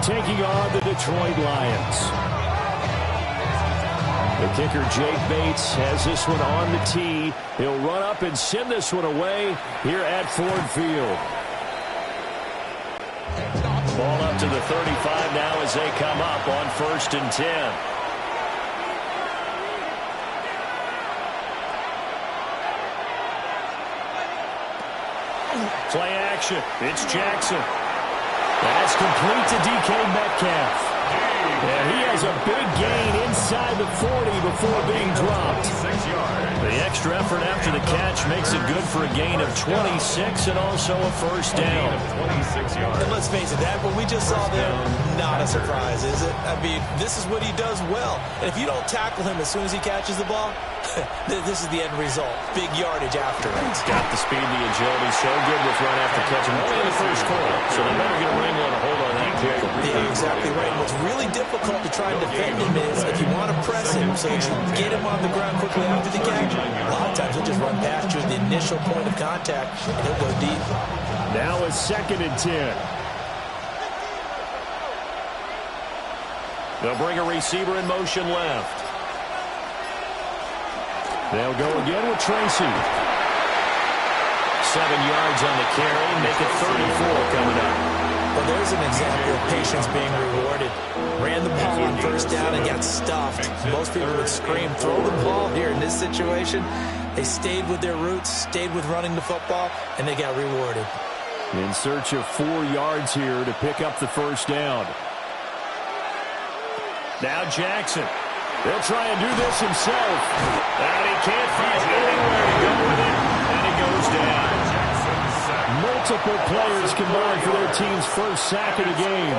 taking on the Detroit Lions. The kicker, Jake Bates, has this one on the tee. He'll run up and send this one away here at Ford Field. Ball up to the 35 now as they come up on 1st and 10. Play action. It's Jackson. That's complete to DK Metcalf. And he has a big gain inside the 40 before being dropped. The extra effort after the catch makes it good for a gain of 26 and also a first down. And let's face it, that what we just saw there, not a surprise, is it? I mean, this is what he does well. And if you don't tackle him as soon as he catches the ball, this is the end result. Big yardage after it. He's got the speed and the agility, so good with run after catch. Only in the first quarter, so they better get a wrangle and a hold on that kick. Yeah, exactly right. And what's really difficult to try and defend him is if you want to press him so that you get him on the ground quickly after the catch, a lot of times he'll just run past you at the initial point of contact, and he'll go deep. Now it's 2nd and 10. They'll bring a receiver in motion left. They'll go again with Tracy. 7 yards on the carry, make it 34 coming up. Well, there's an example of patience being rewarded. Ran the ball on 1st down and got stuffed. Most people would scream, throw the ball here in this situation. They stayed with their roots, stayed with running the football, and they got rewarded. In search of 4 yards here to pick up the first down. Now Jackson. He'll try and do this himself. And he can't find anywhere to go with it. And he goes down. Multiple players combined for their team's first sack of the game.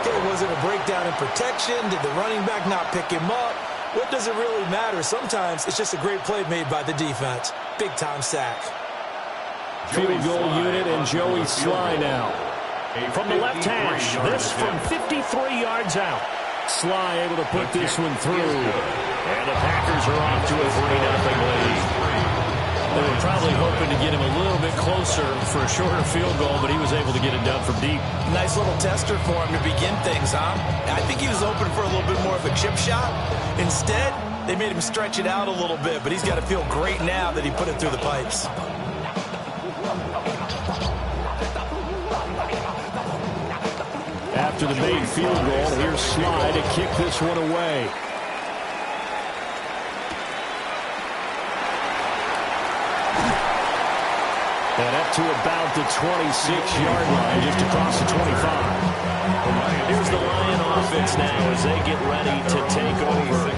Okay, was it a breakdown in protection? Did the running back not pick him up? What does it really matter? Sometimes it's just a great play made by the defense. Big-time sack. Field goal unit and Joey Sly now. From the left hash, this from 53 yards out. Sly able to put this one through. And the Packers are off to a 3-0 lead. They were probably hoping to get him a little bit closer for a shorter field goal, but he was able to get it done from deep. Nice little tester for him to begin things, huh? I think he was open for a little bit more of a chip shot. Instead, they made him stretch it out a little bit, but he's got to feel great now that he put it through the pipes. After the made field goal, here's Sly to kick this one away. And up to about the 26-yard line, just across the 25. Here's the Lion offense now as they get ready to take over.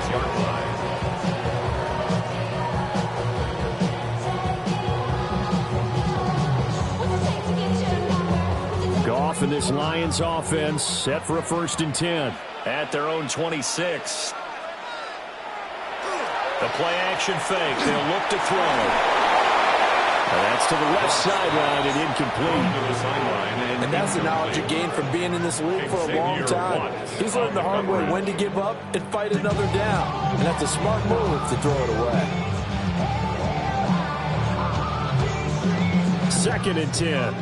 Goff and this Lions offense set for a 1st and 10 at their own 26. The play action fake. They'll look to throw. And that's to the left sideline and incomplete. And that's the knowledge he gained from being in this league for a long time. He's learned the hard way when to give up and fight another down. And that's a smart move to throw it away. 2nd and 10.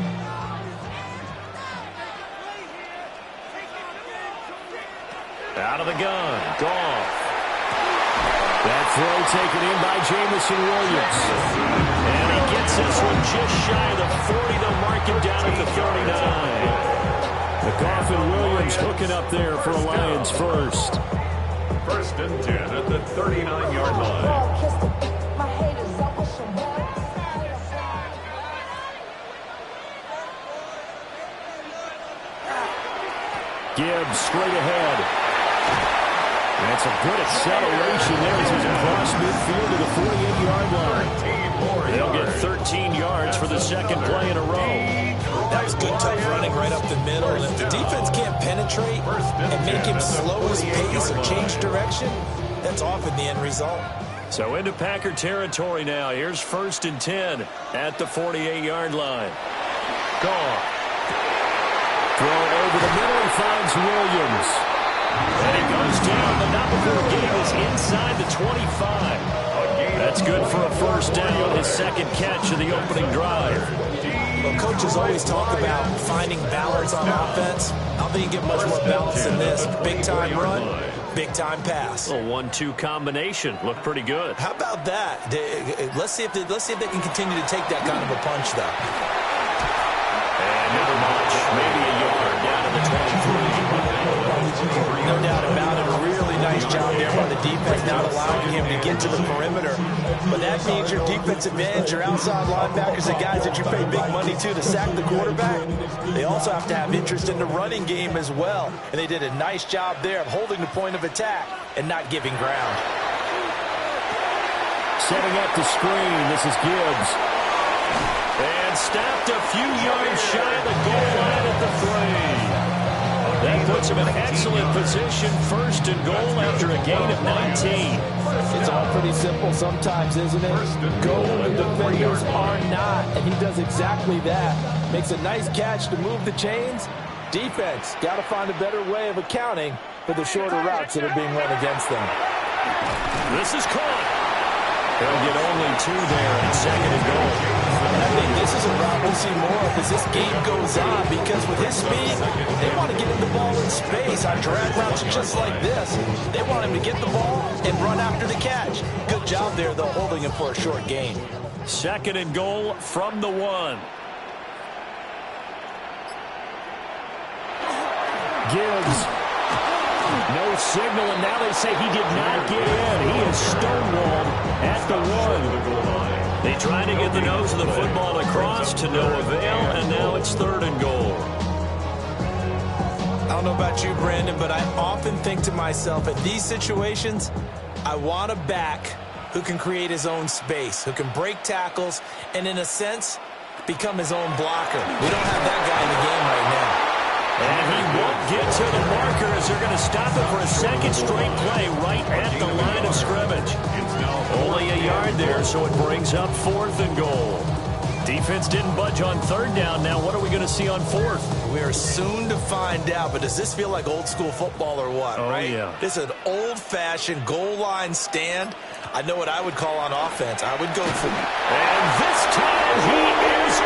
Out of the gun. Goff. That throw taken in by Jamison Williams. And he gets this one just shy of the 40. They'll mark him down at the 39. The Goff and Williams hooking up there for a Lions first. 1st and 10 at the 39-yard line. Gibbs straight ahead. That's a good acceleration there as he's across midfield to the 48-yard line. They'll get 13 yards for the 2nd play in a row. That was good tough running right up the middle. And if the defense can't penetrate and make him slow his pace or change direction, that's often the end result. So into Packer territory now. Here's 1st and 10 at the 48-yard line. Goff. Throw over the middle. He finds Williams. And he goes down, but not before the game is inside the 25. That's good for a first down, his 2nd catch of the opening drive. Well, coaches always talk about finding balance on offense. I don't think you get much more balance than this. Big-time run, big-time pass. A 1-2 combination. Looked pretty good. How about that? Let's see if they can continue to take that kind of a punch, though. And never much. Maybe a yard down to the 23. No doubt about it. A really nice job there by the defense, not allowing him to get to the perimeter. But that means your defensive ends, your outside linebackers, the guys that you pay big money to sack the quarterback, they also have to have interest in the running game as well. And they did a nice job there of holding the point of attack and not giving ground. Setting up the screen. This is Gibbs. And stopped a few yards shy of the goal line at the 3. That puts him in excellent position, first and goal after a gain of 19. It's all pretty simple sometimes, isn't it? Go where the defenders are not, and he does exactly that. Makes a nice catch to move the chains. Defense, got to find a better way of accounting for the shorter routes that are being run against them. This is caught. They'll get only 2 there in second and goal. And I think this is a route we'll see more of as this game goes on, because with his speed, they want to get him the ball in space on drag routes just like this. They want him to get the ball and run after the catch. Good job there, though, holding him for a short gain. Second and goal from the 1. Gibbs. No signal, and now they say he did not get in. He is stonewalled at the 1. They try to get the nose of the football across to no avail, and now it's third and goal. I don't know about you, Brandon, but I often think to myself, at these situations, I want a back who can create his own space, who can break tackles, and in a sense, become his own blocker. We don't have that guy in the game right now. And he won't get to the marker as they're going to stop it for a second straight play right at the line of scrimmage. Only a yard there, so it brings up fourth and goal. Defense didn't budge on third down. Now what are we going to see on fourth? We're soon to find out, but does this feel like old school football or what, right? Yeah. This is an old-fashioned goal line stand. I know what I would call on offense. I would go for it. And this time he is in.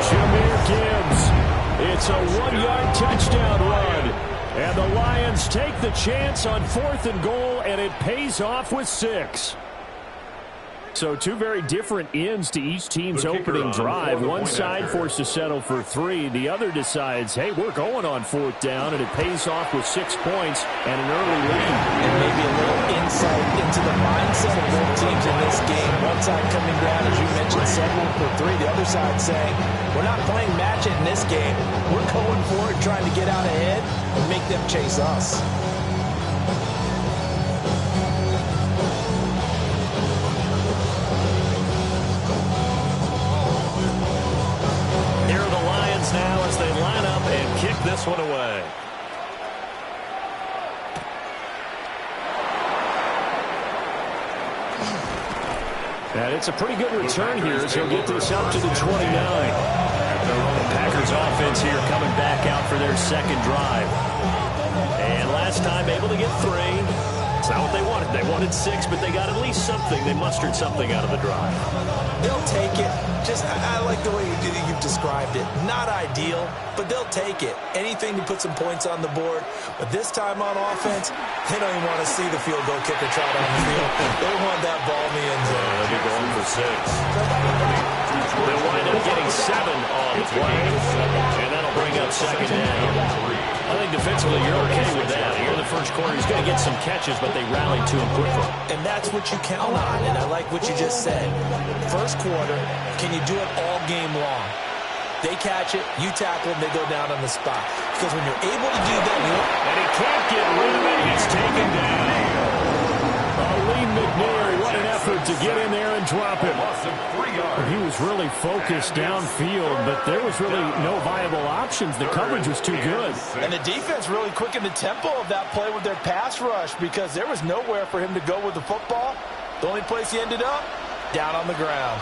Jameer Gibbs. It's a 1-yard touchdown run. And the Lions take the chance on fourth and goal, and it pays off with 6. So 2 very different ends to each team's opening drive. One side forced to settle for 3. The other decides, hey, we're going on fourth down, and it pays off with 6 points and an early lead. And maybe a little insight into the mindset of both teams in this game. One side coming down, as you mentioned, settling for 3. The other side saying, we're not playing match it in this game. We're going for it, trying to get out ahead and make them chase us. Now as they line up and kick this one away. And it's a pretty good return here as he'll get this up to the 29. The Packers offense here coming back out for their second drive. And last time able to get 3. It's not what they wanted. They wanted 6, but they got at least something. They mustered something out of the drive. They'll take it. I like the way you've described it. Not ideal, but they'll take it. Anything to put some points on the board. But this time on offense, they don't even want to see the field goal kicker trot on the field. They want that ball in the end zone. They'll be going for 6. They'll wind up getting 7 on the play. And that'll bring up second down. I think defensively you're okay with that. Here in the first quarter, he's going to get some catches, but they rallied to him quickly. And that's what you count on, and I like what you just said. First quarter, can you do it all game long? They catch it, you tackle them, they go down on the spot. Because when you're able to do that, and he can't get rid of it, he's taken down. Lee McNair, what an effort to get in there and drop him. He was really focused downfield, but there was really no viable options. The coverage was too good. And the defense really quickened the tempo of that play with their pass rush, because there was nowhere for him to go with the football. The only place he ended up, down on the ground.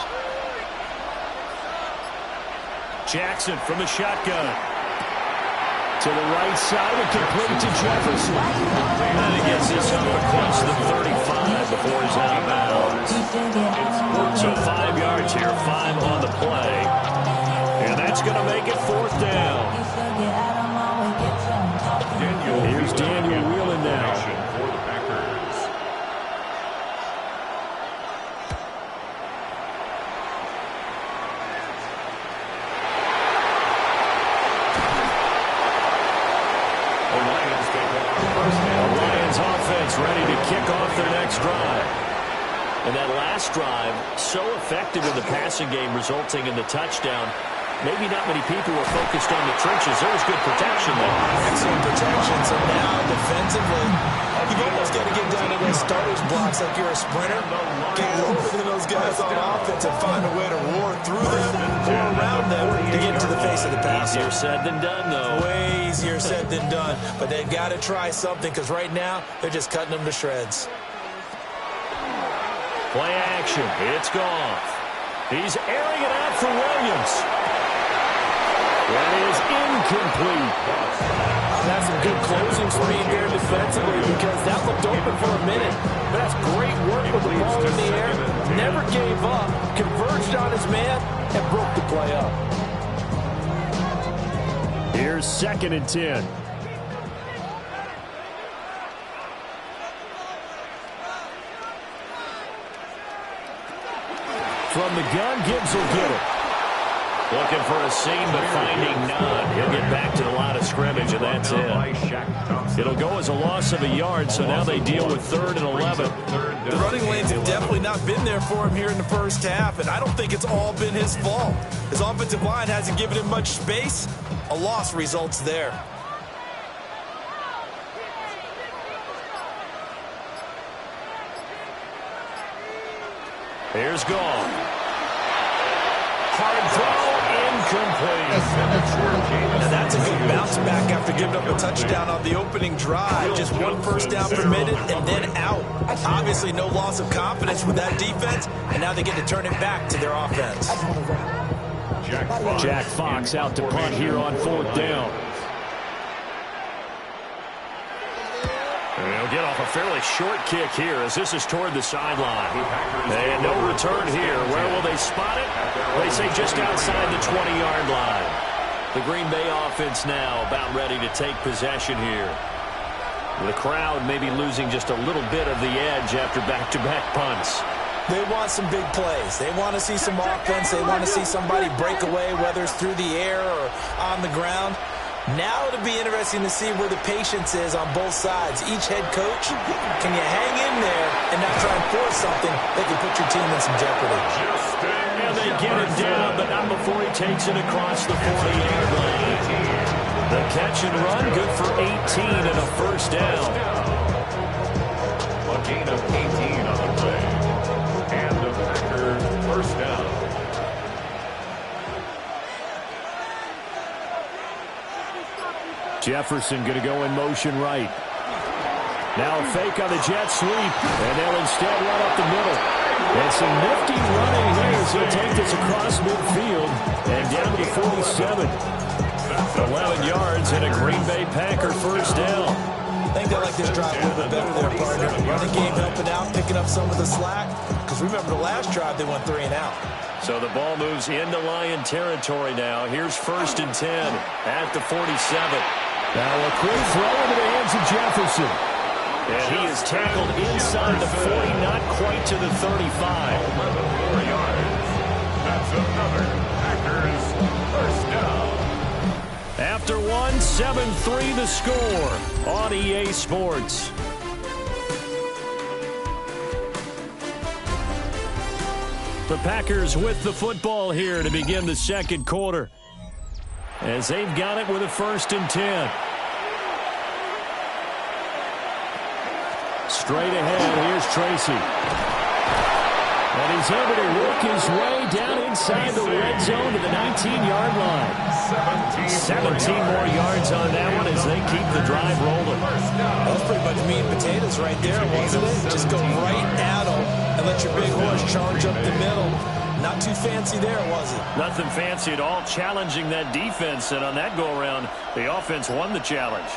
Jackson from the shotgun. To the right side, and complete to Jefferson. And he gets this up across the 35. yard before he's out of bounds. So 5 yards here, 5 on the play. And that's going to make it 4th down. Here's Daniel Whelan now. For the Packers. The Lions offense ready to kick off their next drive. And that last drive, so effective in the passing game, resulting in the touchdown. Maybe not many people were focused on the trenches. There was good protection there. Excellent protection. So now, defensively, you've almost got to get down to those starters blocks like you're a sprinter. Get lower than those guys on offense and find a way to roar through them or around them to get to the face of the passer. Easier said than done, though. Way easier said than done. But they've got to try something because right now, they're just cutting them to shreds. Play action. It's Goff. He's airing it out for Williams. That is incomplete. That's some good closing speed there defensively because that looked open for a minute. But that's great work with the ball in the air. Never gave up. Converged on his man and broke the play up. Here's 2nd and 10. From the gun, Gibbs will get it. Looking for a seam, but finding none. He'll get back to the line of scrimmage, and that's it. It'll go as a loss of a yard, so now they deal with 3rd and 11. The running lanes have definitely not been there for him here in the first half, and I don't think it's all been his fault. His offensive line hasn't given him much space. A loss results there. Here's Goff. Hard throw, incomplete. Now that's a good bounce back after giving up a touchdown on the opening drive. Just 1 first down permitted and then out. Obviously no loss of confidence with that defense, and now they get to turn it back to their offense. Jack Fox out to punt here on 4th down. They'll get off a fairly short kick here as this is toward the sideline. And no return here. Where will they spot it? They say just outside the 20-yard line. The Green Bay offense now about ready to take possession here. The crowd maybe losing just a little bit of the edge after back-to-back punts. They want some big plays. They want to see some offense. They want to see somebody break away, whether it's through the air or on the ground. Now it'll be interesting to see where the patience is on both sides. Each head coach, can you hang in there and not try and force something that can put your team in some jeopardy? And they get it down, but not before he takes it across the 40-yard line. The catch and run, good for 18 and a first down. A gain of 18 on the play. And the Packers first down. Jefferson going to go in motion right. Now a fake on the jet sweep, and they'll instead run up the middle. And some nifty running here as he'll take this across midfield and down to the 47. 11 yards and a Green Bay Packer first down. I think they like this drive a little bit better there, partner. Running game helping out, picking up some of the slack. Because remember the last drive, they went 3 and out. So the ball moves into Lion territory now. Here's 1st and 10 at the 47. Now a quick throw into the hands of Jefferson. And he is tackled inside the 40, not quite to the 35. 4 yards. That's another Packers first down. After one, 7-3 the score on EA Sports. The Packers with the football here to begin the 2nd quarter. As they've got it with a 1st and 10. Straight ahead, here's Tracy. And he's able to work his way down inside the red zone to the 19-yard line. 17 more yards on that one as they keep the drive rolling. That's pretty much meat and potatoes right there, wasn't it? Just go right at them and let your big horse charge up the middle. Not too fancy there, was it? Nothing fancy at all, challenging that defense. And on that go-around, the offense won the challenge.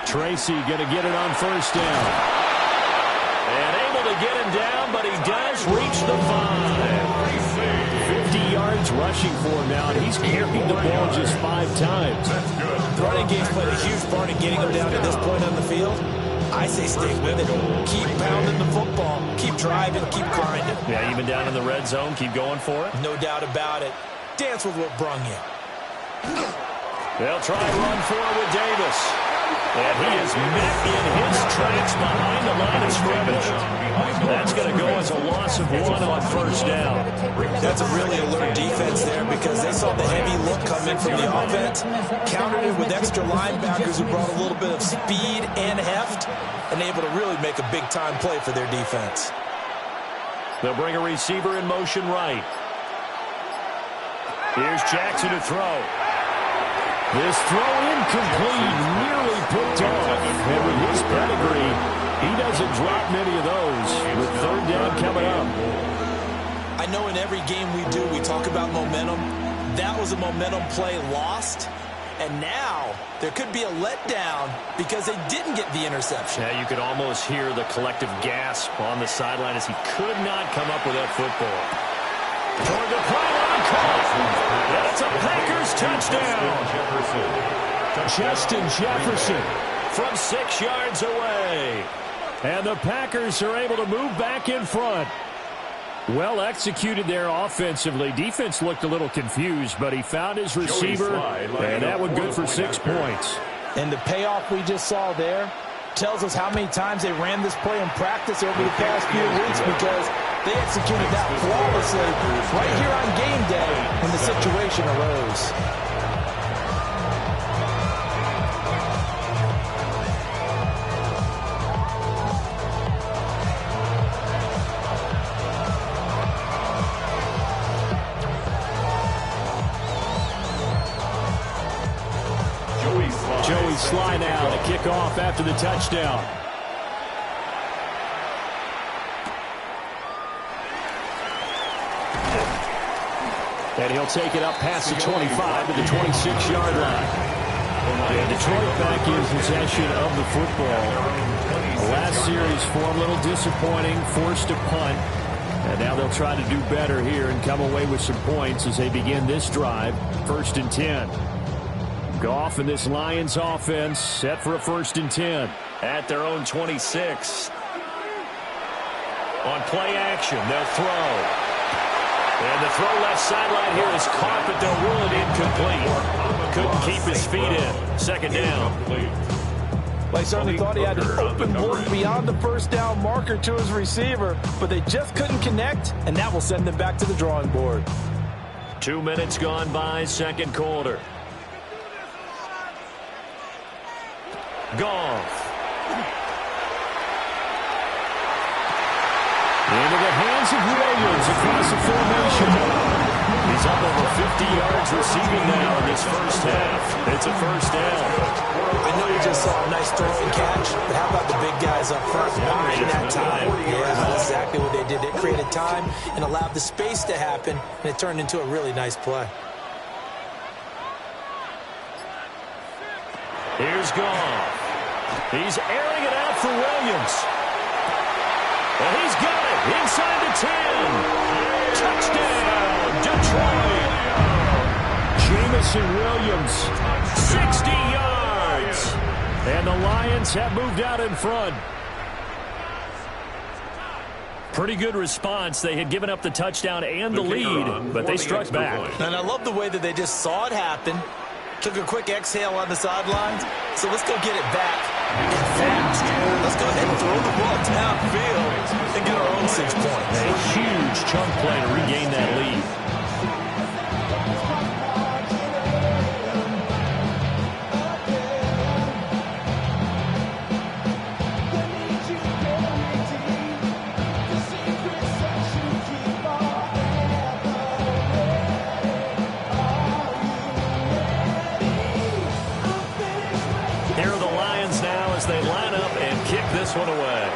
Tracy going to get it on 1st down. And able able to get him down, but he does reach the 5. 50 yards rushing for him now, and he's carried the ball just 5 times. The running game's played a huge part in getting him down to this point on the field. I say stick with it. Keep pounding the football. Keep driving. Keep grinding. Yeah, even down in the red zone, keep going for it. No doubt about it. Dance with what brung you. They'll try to run for it with Davis. And he is met in his tracks behind the line of scrimmage. That's going to go as a loss of 1 on first down. That's a really alert defense there because they saw the heavy look come in from the offense, countered it with extra linebackers who brought a little bit of speed and heft, and able to really make a big-time play for their defense. They'll bring a receiver in motion right. Here's Jackson to throw. This throw incomplete, nearly picked off. And with his pedigree, he doesn't drop many of those with third down coming up. I know in every game we do, we talk about momentum. That was a momentum play lost. And now there could be a letdown because they didn't get the interception. Yeah, you could almost hear the collective gasp on the sideline as he could not come up with that football. Toward the pylon, caught. That's a Packers touchdown. Justin Jefferson from 6 yards away. And the Packers are able to move back in front. Well executed there offensively. Defense looked a little confused, but he found his receiver, and that one good for 6 points. And the payoff we just saw there tells us how many times they ran this play in practice over the past few weeks because they executed that flawlessly right here on game day when the situation arose. Joey Sly now to kick off after the touchdown. And he'll take it up past the 25 to the 26-yard line. And Detroit back in possession of the football. The last series for him, a little disappointing, forced a punt. And now they'll try to do better here and come away with some points as they begin this drive, 1st and 10. Goff and this Lions offense set for a 1st and 10 at their own 26. On play action, they'll throw. And the throw left sideline here is caught, but they'll rule it incomplete. Couldn't keep his feet in. 2nd down. They certainly thought he had an open look beyond the 1st down marker to his receiver, but they just couldn't connect, and that will send them back to the drawing board. 2 minutes gone by, 2nd quarter. Goff. Into the hands of Williams across the formation. He's up over 50 yards receiving now in this first half. It's a 1st down. I know we just saw a nice throw and catch, but how about the big guys up front buying that time? Yeah, that's exactly what they did. They created time and allowed the space to happen, and it turned into a really nice play. Here's Goff. He's airing it out for Williams. And he's got it inside the 10. Touchdown, Detroit. Jamison Williams, 60 yards. And the Lions have moved out in front. Pretty good response. They had given up the touchdown and the lead, but they struck back. And I love the way that they just saw it happen. Took a quick exhale on the sidelines. So let's go get it back. And fast. Let's go ahead and throw the ball downfield and get our own 6 points. A huge chunk play to regain that lead. They line up and kick this one away.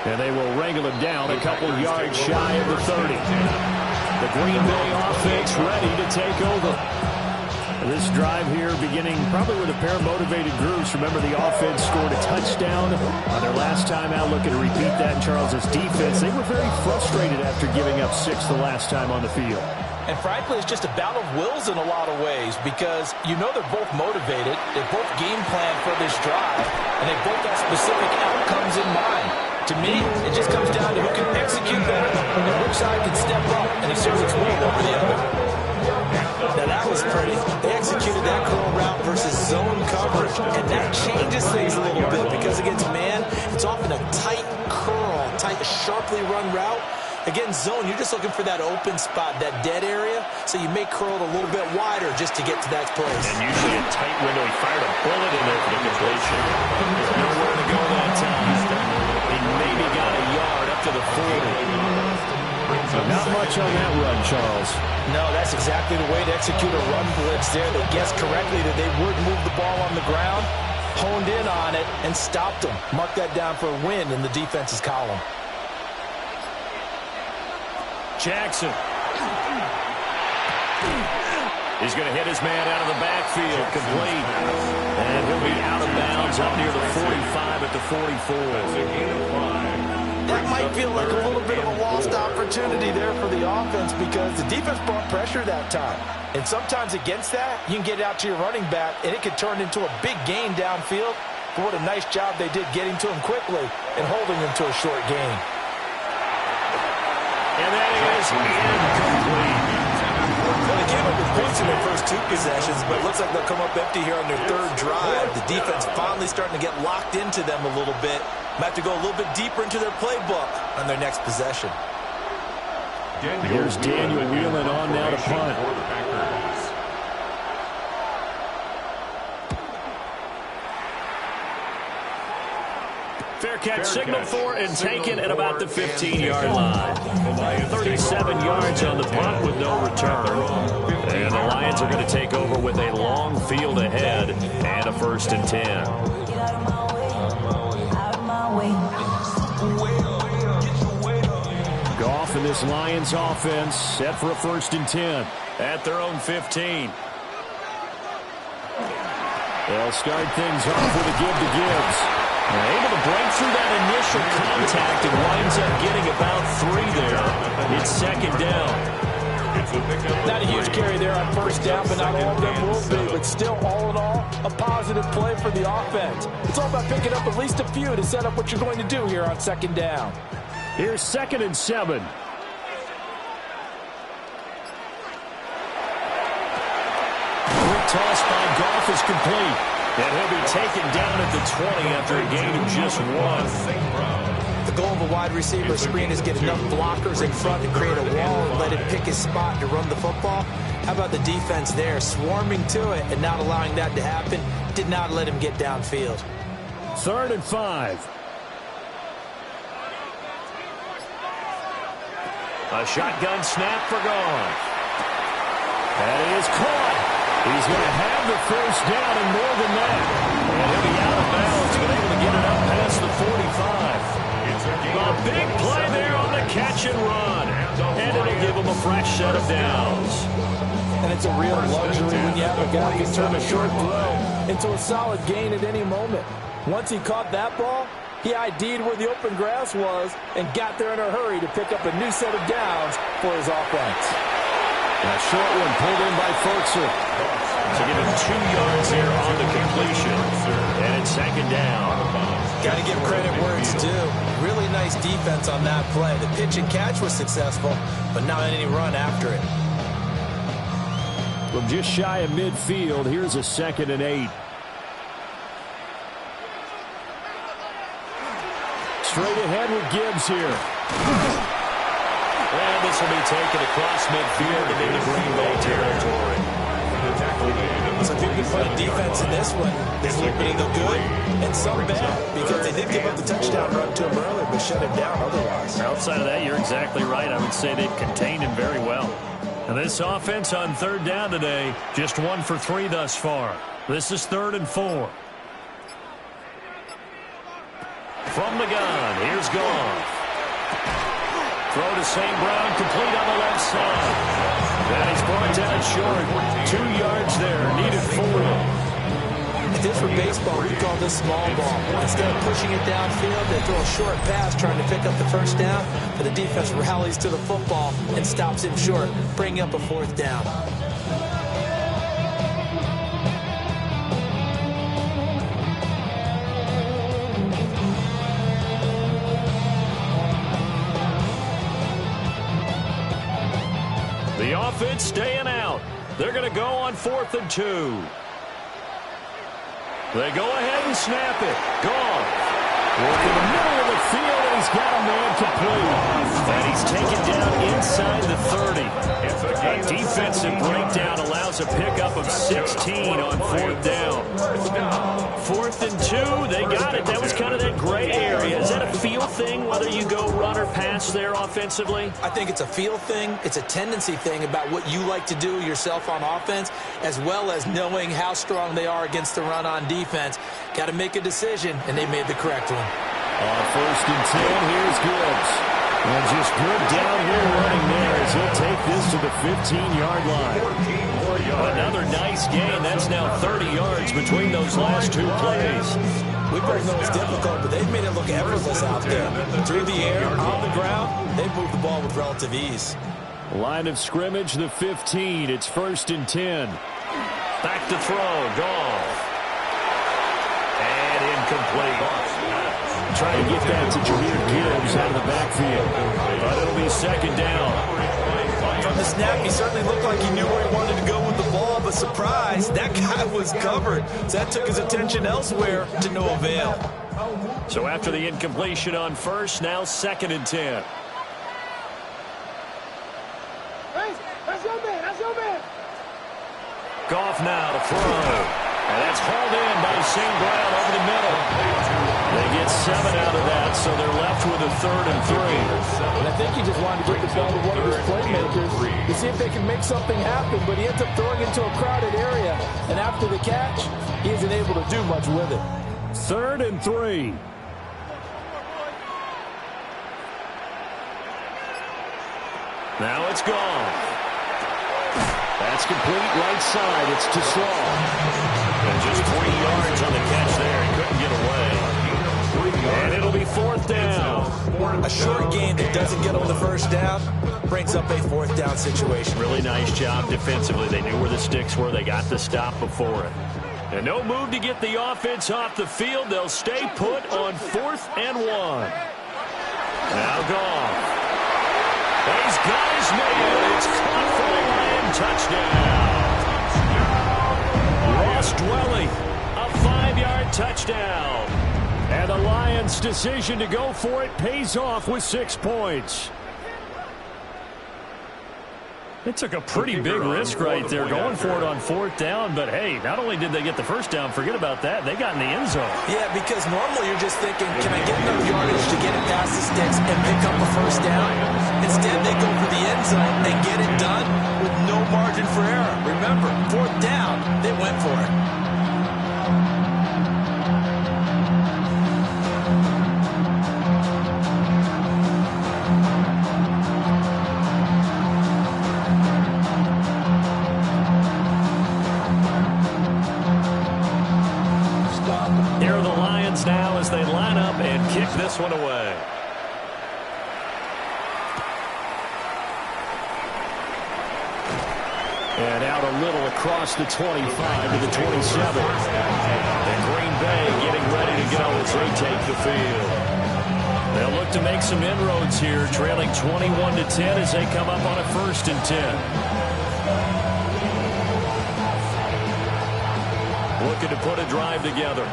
And they will wrangle him down a couple yards shy of the 30. The Green Bay offense ready to take over. This drive here beginning probably with a pair of motivated groups. Remember, the offense scored a touchdown on their last time out. Looking to repeat that in Charles' defense. They were very frustrated after giving up 6 the last time on the field. And frankly, it's just a battle of wills in a lot of ways because you know they're both motivated. They both game plan for this drive, and they both have specific outcomes in mind. To me, it just comes down to who can execute better and which side can step up and exert its will over the other. Now that was pretty. They executed that curl route versus zone coverage, and that changes things a little bit because against man, it's often a tight curl, tight, sharply run route. Against zone, you're just looking for that open spot, that dead area, so you may curl it a little bit wider just to get to that place. And usually a tight window. He fired a bullet in there for the completion. Nowhere to go that time. He maybe got a yard up to the 40. Not much on that run, Charles. No, that's exactly the way to execute a run blitz there. They guessed correctly that they would move the ball on the ground, honed in on it, and stopped them. Mark that down for a win in the defense's column. Jackson. He's going to hit his man out of the backfield. Complete. And he'll be out of bounds up near the 45 at the 44. That might feel like a little bit of a lost opportunity there for the offense because the defense brought pressure that time. And sometimes against that, you can get it out to your running back, and it could turn into a big gain downfield. But what a nice job they did getting to him quickly and holding him to a short gain. And that is incomplete. Well, they came up with points in their first 2 possessions, but it looks like they'll come up empty here on their 3rd drive. The defense finally starting to get locked into them a little bit. Might have to go a little bit deeper into their playbook on their next possession. Here's Daniel Whelan on now to punt. Fair catch signaled for and taken at about the 15-yard line. 37 yards on the punt with no return. And the Lions are going to take over with a long field ahead and a 1st and 10. Goff and this Lions offense set for a 1st and 10 at their own 15. They'll start things off with a give to Gibbs. Able to break through that initial contact and winds up getting about 3 there. It's 2nd down. Not a huge carry there on 1st down, but not all of them will be. But still, all in all, a positive play for the offense. It's all about picking up at least a few to set up what you're going to do here on 2nd down. Here's 2nd and 7. Quick toss by Goff is complete. And he'll be taken down at the 20 after a gain of just 1. The goal of a wide receiver screen is get enough blockers in front to create a wall and let him pick his spot to run the football. How about the defense there, swarming to it and not allowing that to happen? Did not let him get downfield. 3rd and 5. A shotgun snap for Goff. And it is caught. He's going to have the 1st down and more than that. And he'll be out of bounds, but able to get it up past the 45. A big play there on the catch and run. And it'll give him a fresh set of downs. And it's a real luxury when you have a guy who can turn a short throw into a solid gain at any moment. Once he caught that ball, he ID'd where the open grass was and got there in a hurry to pick up a new set of downs for his offense. A short one pulled in by Ferguson. To give him 2 yards there on the completion. And it's 2nd down. Got to give credit where it's due. Really nice defense on that play. The pitch and catch was successful, but not any run after it. From just shy of midfield, here's a 2nd and 8. Straight ahead with Gibbs here. And this will be taken across midfield and into Green Bay territory. So I think we put a defense in this one. There's a little bit of the good and some bad because they did give up the touchdown run to him earlier, but shut him down otherwise. Outside of that, you're exactly right. I would say they've contained him very well. And this offense on 3rd down today, just 1 for 3 thus far. This is 3rd and 4. From the gun, here's Goff. Throw to St. Brown, complete on the left side. And he's brought down short. 2 yards there. Needed 4. If this were baseball, we'd call this small ball. Instead of pushing it downfield, they throw a short pass trying to pick up the first down, but the defense rallies to the football and stops him short, bringing up a 4th down. The offense staying out. They're going to go on 4th and 2. They go ahead and snap it. Goff. Work in the middle of the field, and he's got a man complete. And he's taken down inside the 30. A defensive breakdown allows a pickup of 16 on 4th down. 4th and 2, they got it. That was kind of that gray area. Is that a feel thing, whether you go run or pass there offensively? I think it's a feel thing. It's a tendency thing about what you like to do yourself on offense, as well as knowing how strong they are against the run on defense. Got to make a decision, and they made the correct one. On 1st and 10, here's Gibbs. And just good downhill running there as he'll take this to the 15-yard line. Another nice gain. That's now 30 yards between those last 2 plays. We both know it's difficult, but they've made it look effortless out there. Through the air, on the ground, they've moved the ball with relative ease. Line of scrimmage, the 15. It's 1st and 10. Back to throw. Goff. And incomplete. Trying to get that to Jahmyr Gibbs out of the backfield. But it'll be 2nd down. From the snap, he certainly looked like he knew where he wanted to go with the ball, but surprise, that guy was covered. So that took his attention elsewhere to no avail. So after the incompletion on 1st, now 2nd and 10. That's your man. Goff now to throw. And that's hauled in by St. Brown over the middle. They get 7 out of that, so they're left with a 3rd and 3. And I think he just wanted to get the ball to one of his playmakers to see if they can make something happen, but he ends up throwing into a crowded area. And after the catch, he isn't able to do much with it. 3rd and 3. Now it's gone. That's complete right side. It's to Slaw. And just 3 yards on the catch there. He couldn't get away. And it'll be 4th down. A short game that doesn't get on the 1st down brings up a 4th down situation. Really nice job defensively. They knew where the sticks were. They got the stop before it. And no move to get the offense off the field. They'll stay put on 4th and 1. Now Goff. He's got his man. It's caught for the Lion touchdown. Ross Dwelly, a 5-yard touchdown. And the Lions' decision to go for it pays off with 6 points. They took a pretty big risk right there going for it on 4th down. But, hey, not only did they get the 1st down, forget about that, they got in the end zone. Yeah, because normally you're just thinking, can I get enough yardage to get it past the sticks and pick up a 1st down? Instead, they go for the end zone and get it done with no margin for error. Remember, 4th down, they went for it. Here are the Lions now as they line up and kick this one away. And out a little across the 25 to the 27. And Green Bay getting ready to go as they take the field. They'll look to make some inroads here, trailing 21-10 as they come up on a 1st and 10. Looking to put a drive together.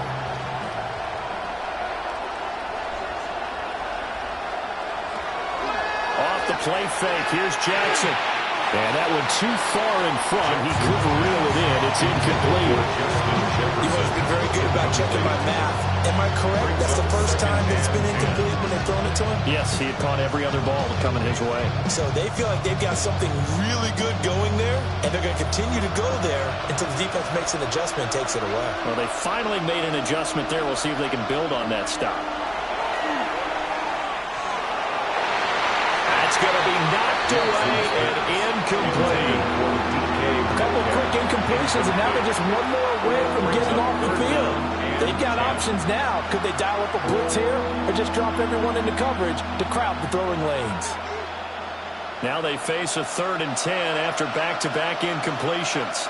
Off the play fake. Here's Jackson. And that one too far in front. He couldn't reel it in. It's incomplete. You've always been very good about checking my math. Am I correct? That's the first time that it's been incomplete when they've thrown it to him? Yes, he had caught every other ball coming his way. So they feel like they've got something really good going there, and they're going to continue to go there until the defense makes an adjustment and takes it away. Well, they finally made an adjustment there. We'll see if they can build on that stop. That's going to be knocked away and incomplete. incompletions, and now they're just one more away from getting off the field. They've got options now. Could they dial up a blitz here or just drop everyone into coverage to crowd the throwing lanes? Now they face a 3rd and 10 after back-to-back incompletions.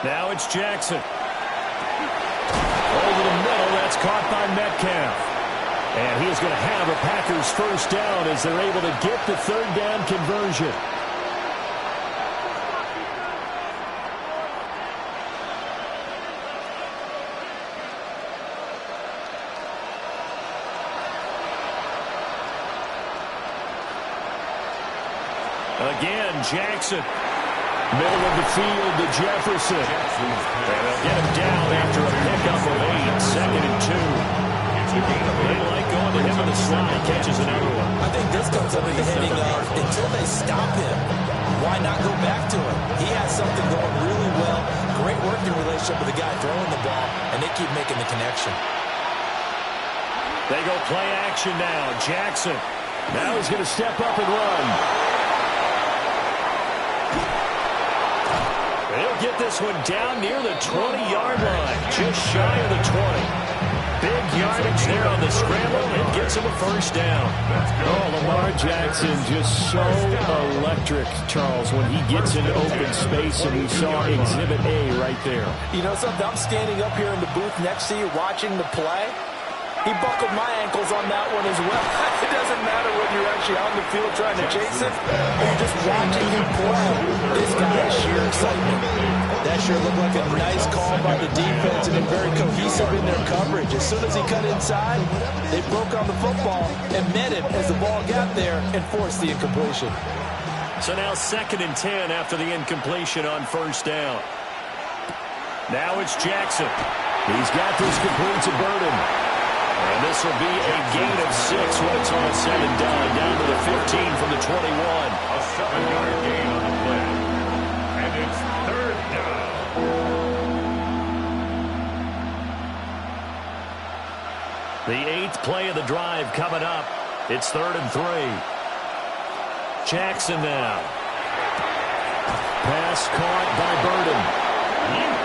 Now it's Jackson. Over the middle, that's caught by Metcalf. And he is going to have a Packers first down as they're able to get the 3rd down conversion. Again, Jackson. Middle of the field to Jefferson. And they'll get him down after a pickup of 8. 2nd and 2. They like going to him in the slot. He catches another one. I think this comes under the heading of until they stop him, why not go back to him? He has something going really well. Great working relationship with the guy throwing the ball, and they keep making the connection. They go play action now. Jackson. Now he's going to step up and run. They'll get this one down near the 20-yard line, just shy of the 20. Big yardage there on the scramble and gets him a first down. Oh, Lamar Jackson just so electric, Charles, when he gets into open space, and we saw Exhibit A right there. You know something? I'm standing up here in the booth next to you watching the play. He buckled my ankles on that one as well. It doesn't matter whether you're actually on the field trying to chase it or you're just watching him play. This guy has sheer excitement. That sure looked like a nice call by the defense, and they're very cohesive in their coverage. As soon as he cut inside, they broke on the football and met him as the ball got there and forced the incompletion. So now 2nd and 10 after the incompletion on first down. Now it's Jackson. He's got this complete to Burden. And this will be a gain of 6 when it's all said and done. Down to the 15 from the 21. A 7-yard gain on the play. And it's 3rd down. The 8th play of the drive coming up. It's 3rd and 3. Jackson now. Pass caught by Burden.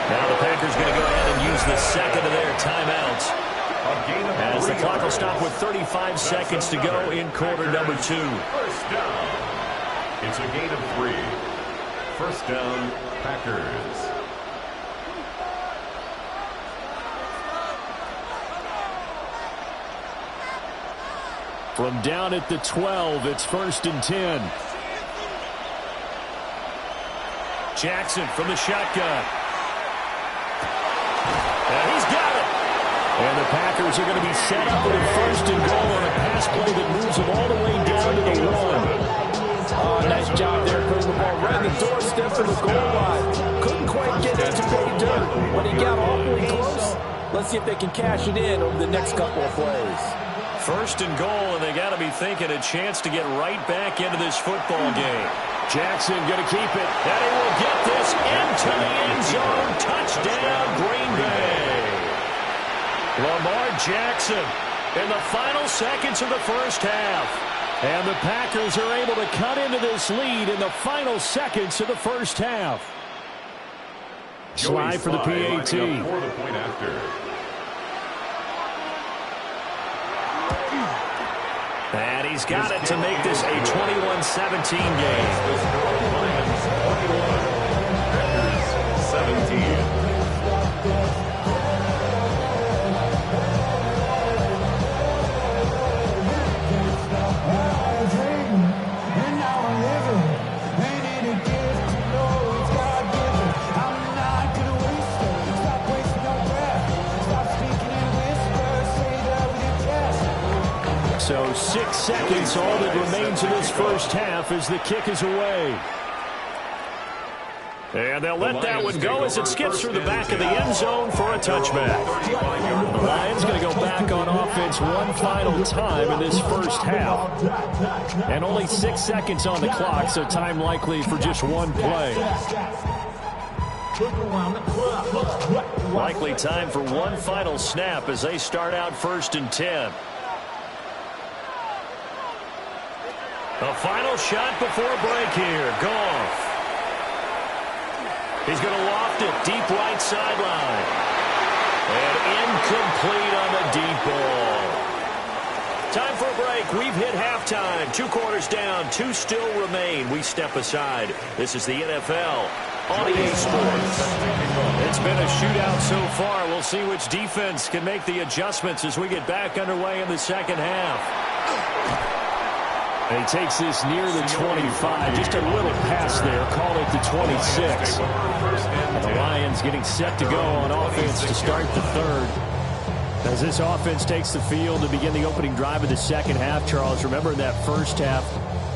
Now the Packers going to go ahead and use the 2nd of their timeouts, as the clock will stop with 35 seconds to go in quarter number 2. First down. It's a gain of 3. First down, Packers. From down at the 12, it's 1st and 10. Jackson from the shotgun. And he's got it. And the Packers are going to be set up with a 1st and goal on a pass play that moves them all the way down to the 1. Oh, nice job there, putting the ball right in the doorstep of the goal line. Couldn't quite get into pay dirt, but he got awfully close. Let's see if they can cash it in over the next couple of plays. 1st and goal, and they got to be thinking a chance to get right back into this football game. Jackson going to keep it, and he will get this into the end zone. Touchdown, Green Bay. Lamar Jackson in the final seconds of the first half. And the Packers are able to cut into this lead in the final seconds of the first half. Slide for the PAT. For the point after. And he's got it to make this a 21-17 game. Lions 21, Packers 17. So 6 seconds, all that remains in this first half as the kick is away. And they'll let that one go as it skips through the back of the end zone for a touchback. The Lions going to go back on offense one final time in this first half. And only 6 seconds on the clock, so time likely for just one play. Likely time for one final snap as they start out 1st and 10. A final shot before break here. Goff. He's going to loft it deep right sideline. And incomplete on the deep ball. Time for a break. We've hit halftime. 2 quarters down. 2 still remain. We step aside. This is the NFL on EA Sports. It's been a shootout so far. We'll see which defense can make the adjustments as we get back underway in the second half. And he takes this near the 25. Just a little pass there. Call it the 26. And the Lions getting set to go on offense to start the third. As this offense takes the field to begin the opening drive of the second half, Charles, remember in that first half,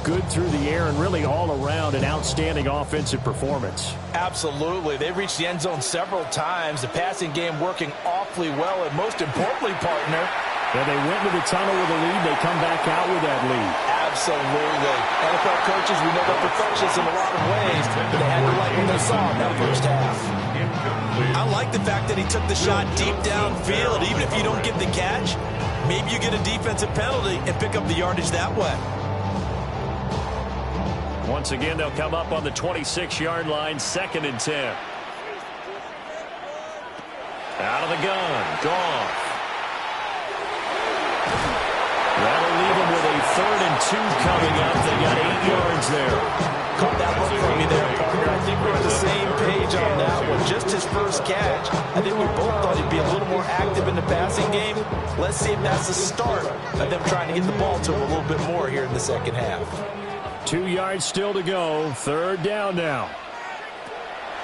good through the air and really all around an outstanding offensive performance. Absolutely. They've reached the end zone several times. The passing game working awfully well. And most importantly, partner, yeah, they went to the tunnel with a lead. They come back out with that lead. Absolutely. NFL coaches, we know they're perfectionists in a lot of ways, but they had to like what they saw in that first half. I like the fact that he took the shot deep downfield. Even if you don't get the catch, maybe you get a defensive penalty and pick up the yardage that way. Once again, they'll come up on the 26-yard line, 2nd and 10. Out of the gun, Goff. That'll leave them with a 3rd and 2 coming up. They got 8 yards there. Caught that look from me there, partner. I think we're on the same page on that one. Just his first catch. I think we both thought he'd be a little more active in the passing game. Let's see if that's the start of them trying to get the ball to him a little bit more here in the second half. 2 yards still to go. 3rd down now.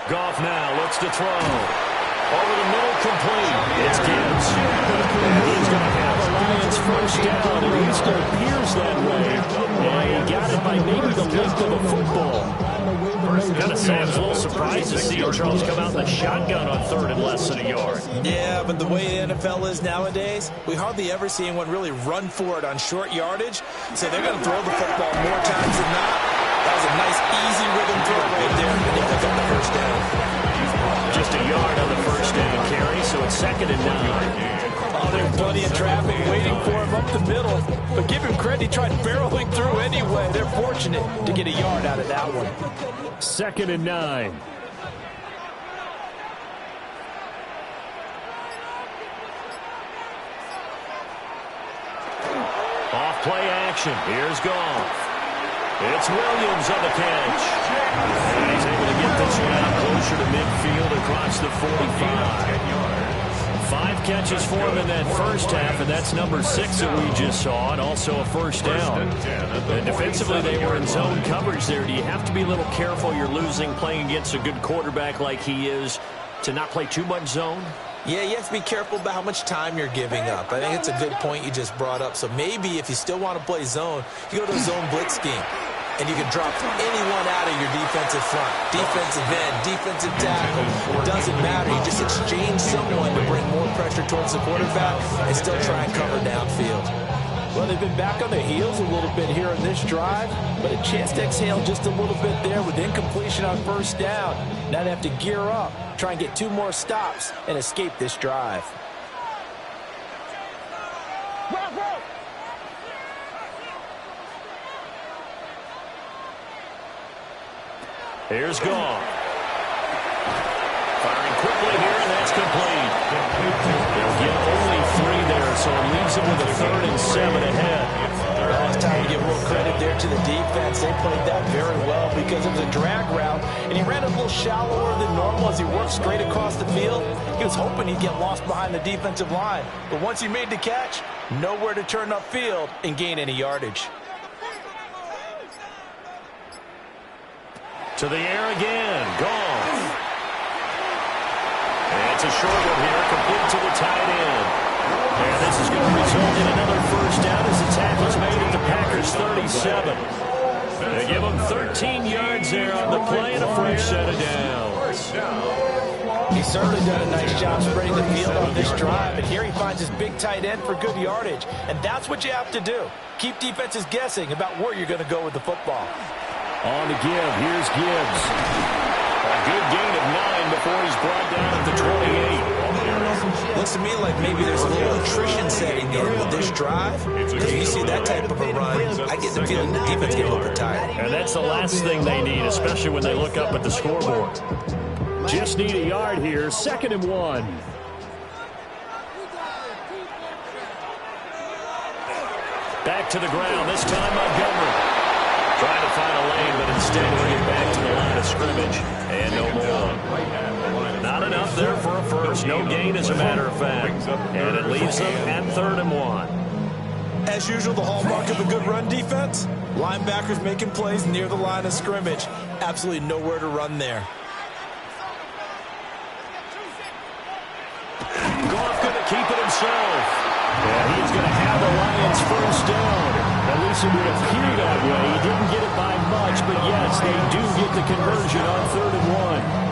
Goff now looks to throw. Over the middle, complete. It's Gibbs. And he's going to have a Lions first down. At least it appears that way. And he got it by maybe the length of the football. Got to say, I was a little surprised to see Charles come out in the shotgun on 3rd and less than a yard. Yeah, but the way the NFL is nowadays, we hardly ever see anyone really run for it on short yardage. So they're going to throw the football more times than not. That was a nice, easy rhythm throw right there. And he picked up the first down. Just a yard on the first down carry, so it's 2nd and 9. Oh, there's plenty of traffic waiting for him up the middle. But give him credit, he tried barreling through anyway. They're fortunate to get a yard out of that one. 2nd and 9. Off play action. Here's Goff. It's Williams on the catch. And he's able to get this one out closer to midfield across the 45. 5 catches for him in that first half, and that's number 6 that we just saw, and also a first down. And defensively, they were in zone coverage there. Do you have to be a little careful? You're losing playing against a good quarterback like he is to not play too much zone? Yeah, you have to be careful about how much time you're giving up. I think it's a good point you just brought up. So maybe if you still want to play zone, you go to a zone blitz scheme. And you can drop anyone out of your defensive front. Defensive end, defensive tackle. Doesn't matter. You just exchange someone to bring more pressure towards the quarterback and still try and cover downfield. Well, they've been back on their heels a little bit here in this drive, but a chance to exhale just a little bit there with incompletion on first down. Now they have to gear up, try and get 2 more stops, and escape this drive. Here's Goff. Firing quickly here, and that's complete. They'll get only 3 there, so it leaves them with a 3rd and 7 ahead. Well, it's time to give real credit there to the defense. They played that very well because it was a drag route, and he ran a little shallower than normal as he worked straight across the field. He was hoping he'd get lost behind the defensive line, but once he made the catch, nowhere to turn upfield and gain any yardage. To the air again. Goff. And it's a short one here, complete to the tight end. And this is going to result in another first down as the tackle's made at the Packers' 37. They give them 13 yards there on the play and a fresh set of downs. He's certainly done a nice job spreading the field on this drive, and here he finds his big tight end for good yardage. And that's what you have to do. Keep defenses guessing about where you're going to go with the football. On the give, here's Gibbs. A good gain of 9 before he's brought down at the 28. Looks to me like maybe there's a little attrition setting in with this drive. Because when you see that type of a run, I get the feeling the defense get a little bit tired. And that's the last thing they need, especially when they look up at the scoreboard. Just need a yard here. 2nd and 1. Back to the ground. This time Montgomery. Trying to find a lane, but instead he'll get back to the line of scrimmage. And no more. Not enough there for a first. No gain, as a matter of fact. And it leaves them at 3rd and 1. As usual, the hallmark of a good run defense, linebackers making plays near the line of scrimmage. Absolutely nowhere to run there. Goff going to keep it himself. And he's going to have the Lions first down. At least it would appear that way. He didn't get it by much, but yes, they do get the conversion on 3rd and 1.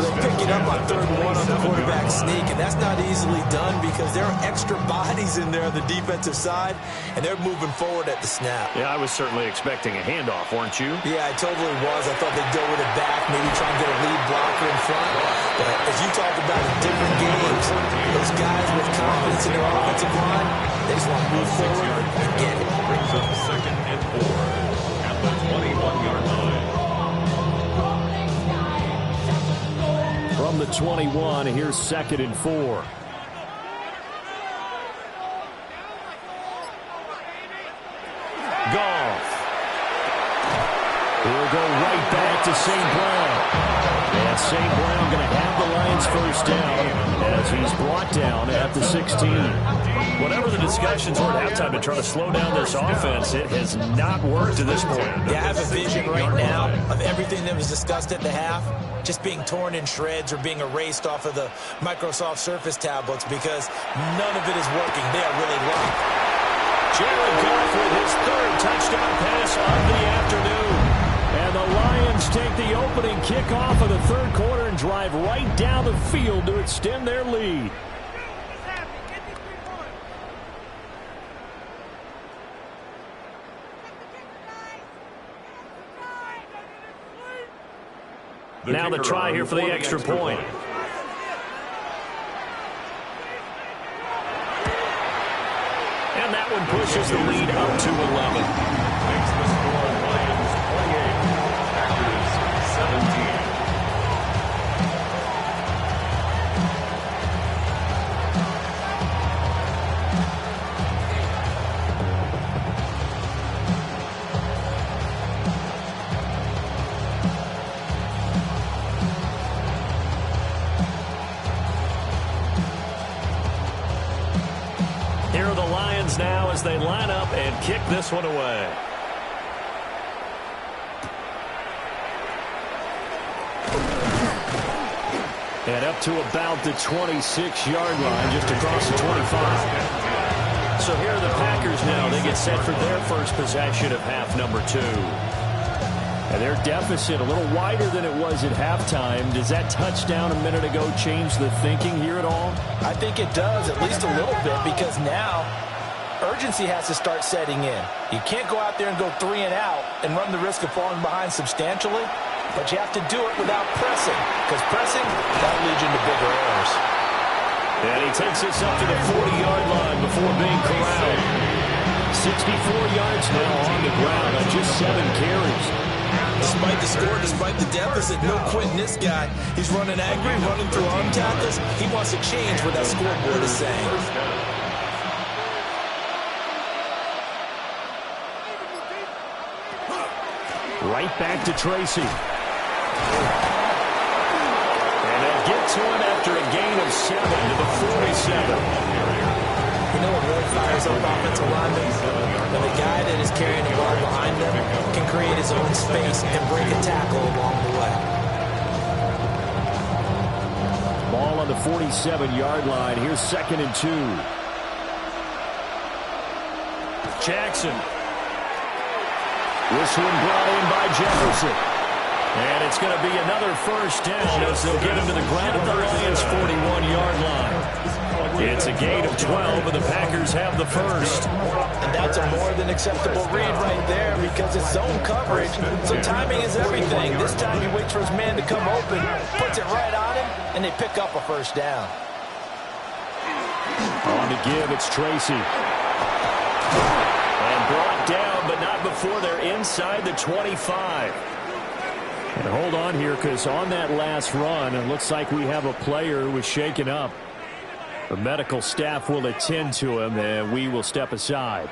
They pick it up on 3rd and 1 on the quarterback sneak, and that's not easily done because there are extra bodies in there on the defensive side, and they're moving forward at the snap. Yeah, I was certainly expecting a handoff, weren't you? Yeah, I totally was. I thought they'd go with it back, maybe try and get a lead blocker in front. But as you talked about in different games, those guys with confidence in their offensive line, they just want to move forward and get it. Brings up 2nd and 4 at the 21-yard line. From the 21, here's 2nd and 4. Goff. He'll go right back to St. Brown. And St. Brown going to have the Lions first down as he's brought down at the 16. Whatever the discussions were at halftime to try to slow down this offense, it has not worked to this point. Yeah, I have a vision right now of everything that was discussed at the half just being torn in shreds or being erased off of the Microsoft Surface tablets because none of it is working. They are really locked. Jared Goff with his 3rd touchdown pass of the afternoon. And the Lions take the opening kickoff of the 3rd quarter and drive right down the field to extend their lead. Now the try here for the extra point. And that one pushes the lead up to 11. Makes the score Lions 28, Packers 17. Here are the Lions now as they line up and kick this one away. And up to about the 26-yard line, just across the 25. So here are the Packers now. They get set for their first possession of half number 2. And their deficit a little wider than it was at halftime. Does that touchdown a minute ago change the thinking here at all? I think it does, at least a little bit, because now urgency has to start setting in. You can't go out there and go 3 and out and run the risk of falling behind substantially, but you have to do it without pressing, because pressing, that'll lead you into bigger errors. And he takes this up to the 40-yard line before being corralled. 64 yards now on the ground on just 7 carries. Despite the score, despite the deficit, no quitting this guy. He's running angry, running through arm tackles. He wants to change what that scoreboard is saying. Right back to Tracy. And they'll get to him after a gain of 7 to the 47. You know what really fires up offensive linemen? When the guy that is carrying the ball behind them can create his own space and break a tackle along the way. Ball on the 47-yard line. Here's 2nd and 2. Jackson. This one brought in by Jefferson. And it's going to be another first down as they'll get him to the ground at the Lions' 41-yard line. It's a gain of 12, and the Packers have the first. And that's a more than acceptable read right there because it's zone coverage, so timing is everything. This time he waits for his man to come open, puts it right on him, and they pick up a first down. On the give, it's Tracy. And brought down, but not before they're inside the 25. And hold on here, because on that last run, it looks like we have a player who was shaken up. The medical staff will attend to him, and we will step aside.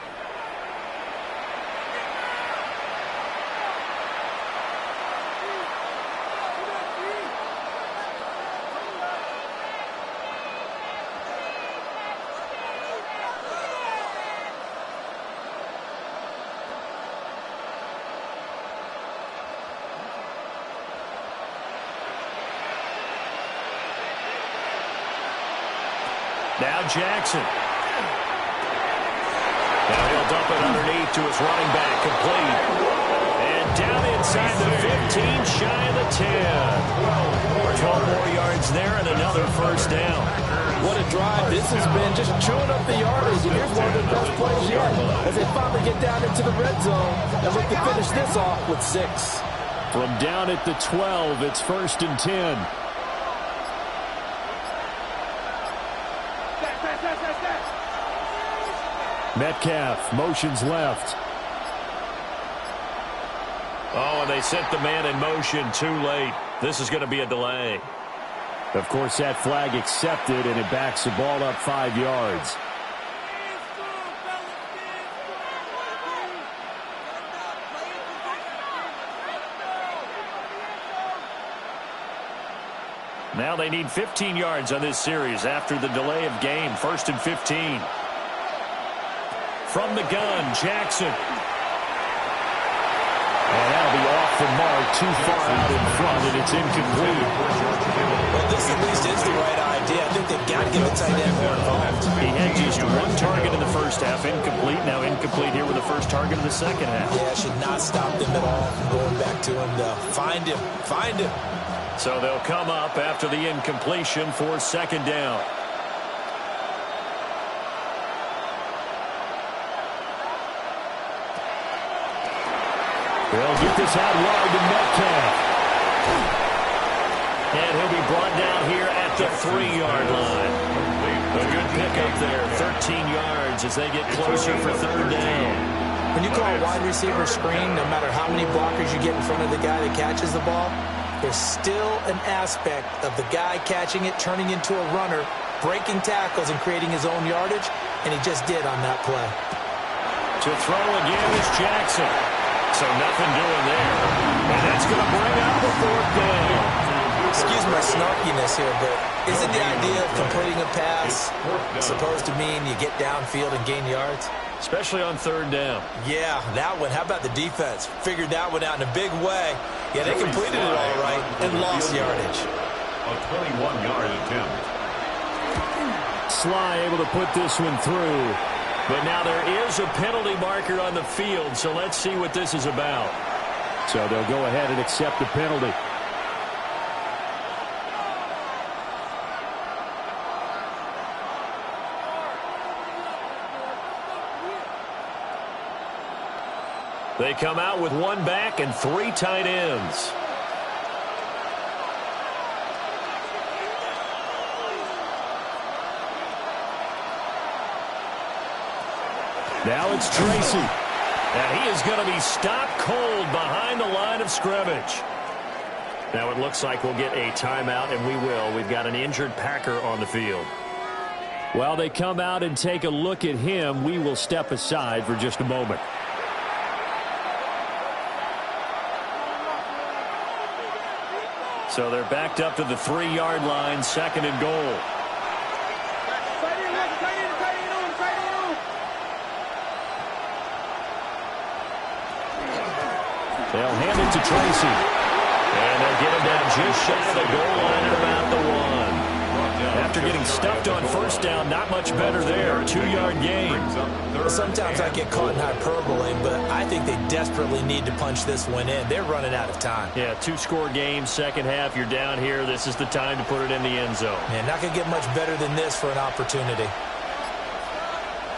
Now Jackson. Now he'll dump it underneath to his running back, complete. And down inside the 15, shy of the 10. 12 more yards there and another first down. What a drive this has been, just chewing up the yardage. And here's one of their best plays yet as they finally get down into the red zone and look to finish this off with 6. From down at the 12, it's 1st and 10. Metcalf motions left. Oh, and they sent the man in motion too late. This is going to be a delay. Of course, that flag accepted, and it backs the ball up 5 yards. Now they need 15 yards on this series after the delay of game. 1st and 15. From the gun, Jackson. And that'll be off the mark, too far out in front, and it's incomplete. Well, this at least is the right idea. I think they've got to get the tight end more involved. He had just one target in the first half, incomplete. Now incomplete here with the first target of the second half. Yeah, should not stop them at all from going back to him, though. Find him. Find him. So they'll come up after the incompletion for 2nd down. They'll get this out wide to Metcalf. And he'll be brought down here at the 3-yard line. A good pickup there, 13 yards as they get closer for 3rd down. When you call a wide receiver screen, no matter how many blockers you get in front of the guy that catches the ball, there's still an aspect of the guy catching it, turning into a runner, breaking tackles and creating his own yardage, and he just did on that play. To throw again is Jackson. So nothing doing there. And that's going to bring up the 4th down. Excuse my snarkiness here, but isn't the idea of completing a pass supposed to mean you get downfield and gain yards? Especially on 3rd down. Yeah, that one. How about the defense? Figured that one out in a big way. Yeah, they completed it all right and lost yardage. A 21-yard attempt. Sly able to put this one through. But now there is a penalty marker on the field, so let's see what this is about. So they'll go ahead and accept the penalty. They come out with 1 back and 3 tight ends. Now it's Tracy. And he is going to be stopped cold behind the line of scrimmage. Now it looks like we'll get a timeout, and we will. We've got an injured Packer on the field. While they come out and take a look at him, we will step aside for just a moment. So they're backed up to the 3-yard line, 2nd and goal. They'll hand it to Tracy. And they'll get him down just shy of the goal line at about the 1. After getting stuffed on 1st down, not much better there. 2-yard gain. Well, sometimes I get caught in hyperbole, but I think they desperately need to punch this one in. They're running out of time. Yeah, 2-score game, second half. You're down here. This is the time to put it in the end zone. Man, not going to get much better than this for an opportunity.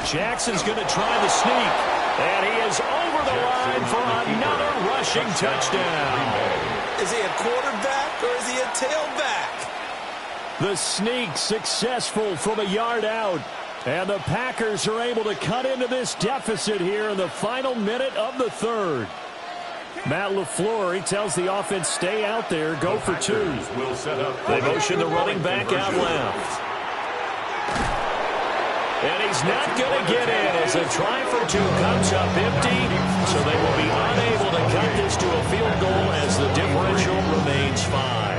Jackson's going to try the sneak. And he is over the line for another rushing touchdown. Is he a quarterback or is he a tailback? The sneak successful from a yard out. And the Packers are able to cut into this deficit here in the final minute of the 3rd. Matt LaFleur, he tells the offense, stay out there, go for two. They motion the running back out left. And he's not going to get in as a try for two comes up empty. So they will be unable to cut this to a field goal as the differential remains 5.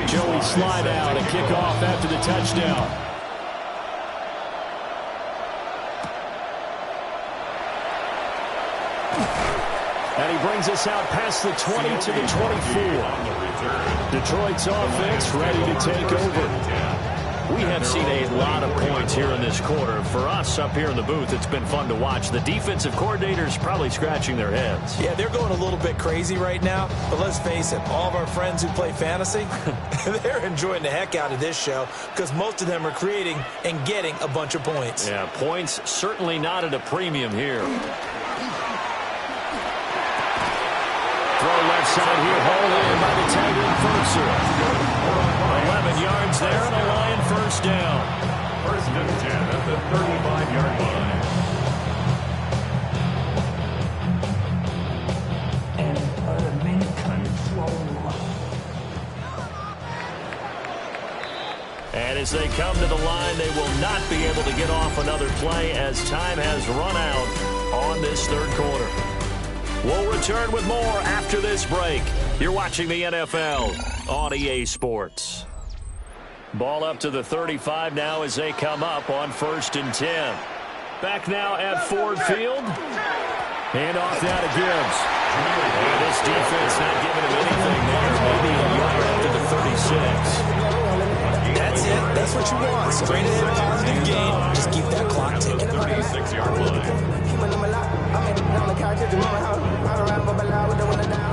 Joey slide out and kick off after the touchdown. And he brings us out past the 20 to the 24. Detroit's offense ready to take over. We have seen a lot of points here in this quarter. For us up here in the booth, it's been fun to watch. The defensive coordinators probably scratching their heads. Yeah, they're going a little bit crazy right now. But let's face it, all of our friends who play fantasy, they're enjoying the heck out of this show because most of them are creating and getting a bunch of points. Yeah, points certainly not at a premium here. Throw left side here, hauled in by the tight end Ferguson. 11 yards there and a Lion first down. First and 10 at the 35-yard line. And as they come to the line, they will not be able to get off another play as time has run out on this third quarter. We'll return with more after this break. You're watching the NFL on EA Sports. Ball up to the 35 now as they come up on 1st and 10. Back now at Ford Field. Hand off now to Gibbs. And this defense not giving him anything there. Maybe a yard after the 36. That's it. That's what you want. Straight ahead, positive gain. Just keep that clock ticking. 36-yard line.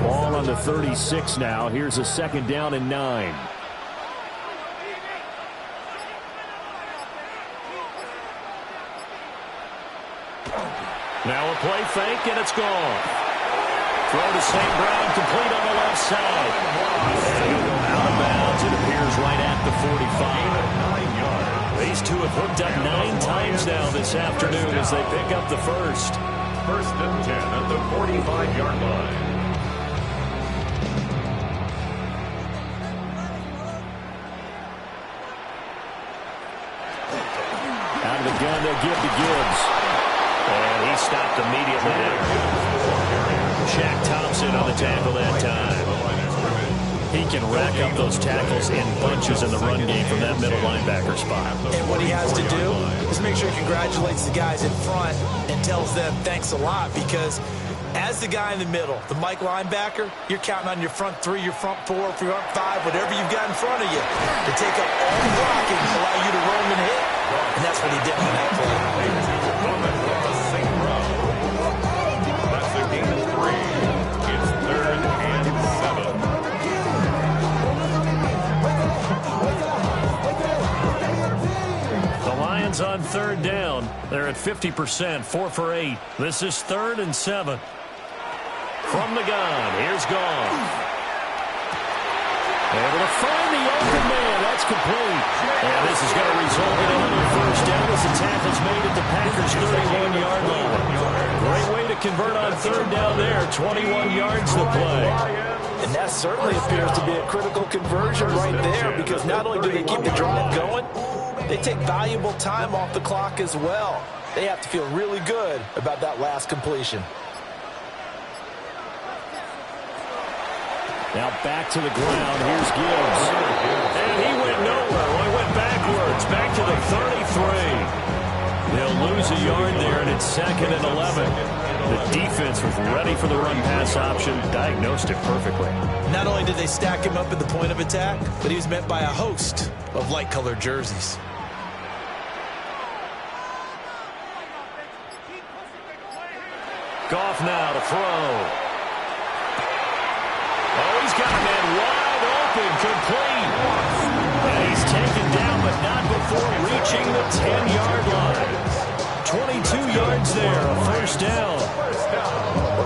Ball on the 36 now. Here's a 2nd down and 9. Now a play fake, and it's gone. Throw to St. Brown, complete on the left side. And he'll go out of bounds. It appears right at the 45. These two have hooked up 9 times now this afternoon as they pick up the first. First and 10 at the 45-yard line. Out of the gun, they'll give to Gibbs. And he stopped immediately there. Shaq Thompson on the tackle that time. He can rack up those tackles in bunches in the run game from that middle linebacker spot. And what he has to do is make sure he congratulates the guys in front and tells them thanks a lot, because as the guy in the middle, the Mike linebacker, you're counting on your front 3, your front 4, your front 5, whatever you've got in front of you to take up all the blocking, allow you to roam and hit. And that's what he did on that play. That's a gain of 3. It's 3rd and 7. The Lions on 3rd down. They're at 50%, 4 for 8. This is 3rd and 7. From the gun, here's Goff. Able to find the open man. That's complete. And this is going to result in another first down as the tackle's made at the Packers' 31-yard line. Great way to convert on 3rd down there. 21 yards to play. And that certainly appears to be a critical conversion right there, because not only do they keep the drive going, they take valuable time off the clock as well. They have to feel really good about that last completion. Now back to the ground. Here's Gibbs. And he went nowhere. Well, he went backwards. Back to the 33. They'll lose a yard there, and it's 2nd and 11. The defense was ready for the run-pass option, diagnosed it perfectly. Not only did they stack him up at the point of attack, but he was met by a host of light-colored jerseys. Goff now to throw. Oh, he's got a man wide open, complete. And he's taken down, but not before reaching the 10-yard line. 22 yards there, a first down.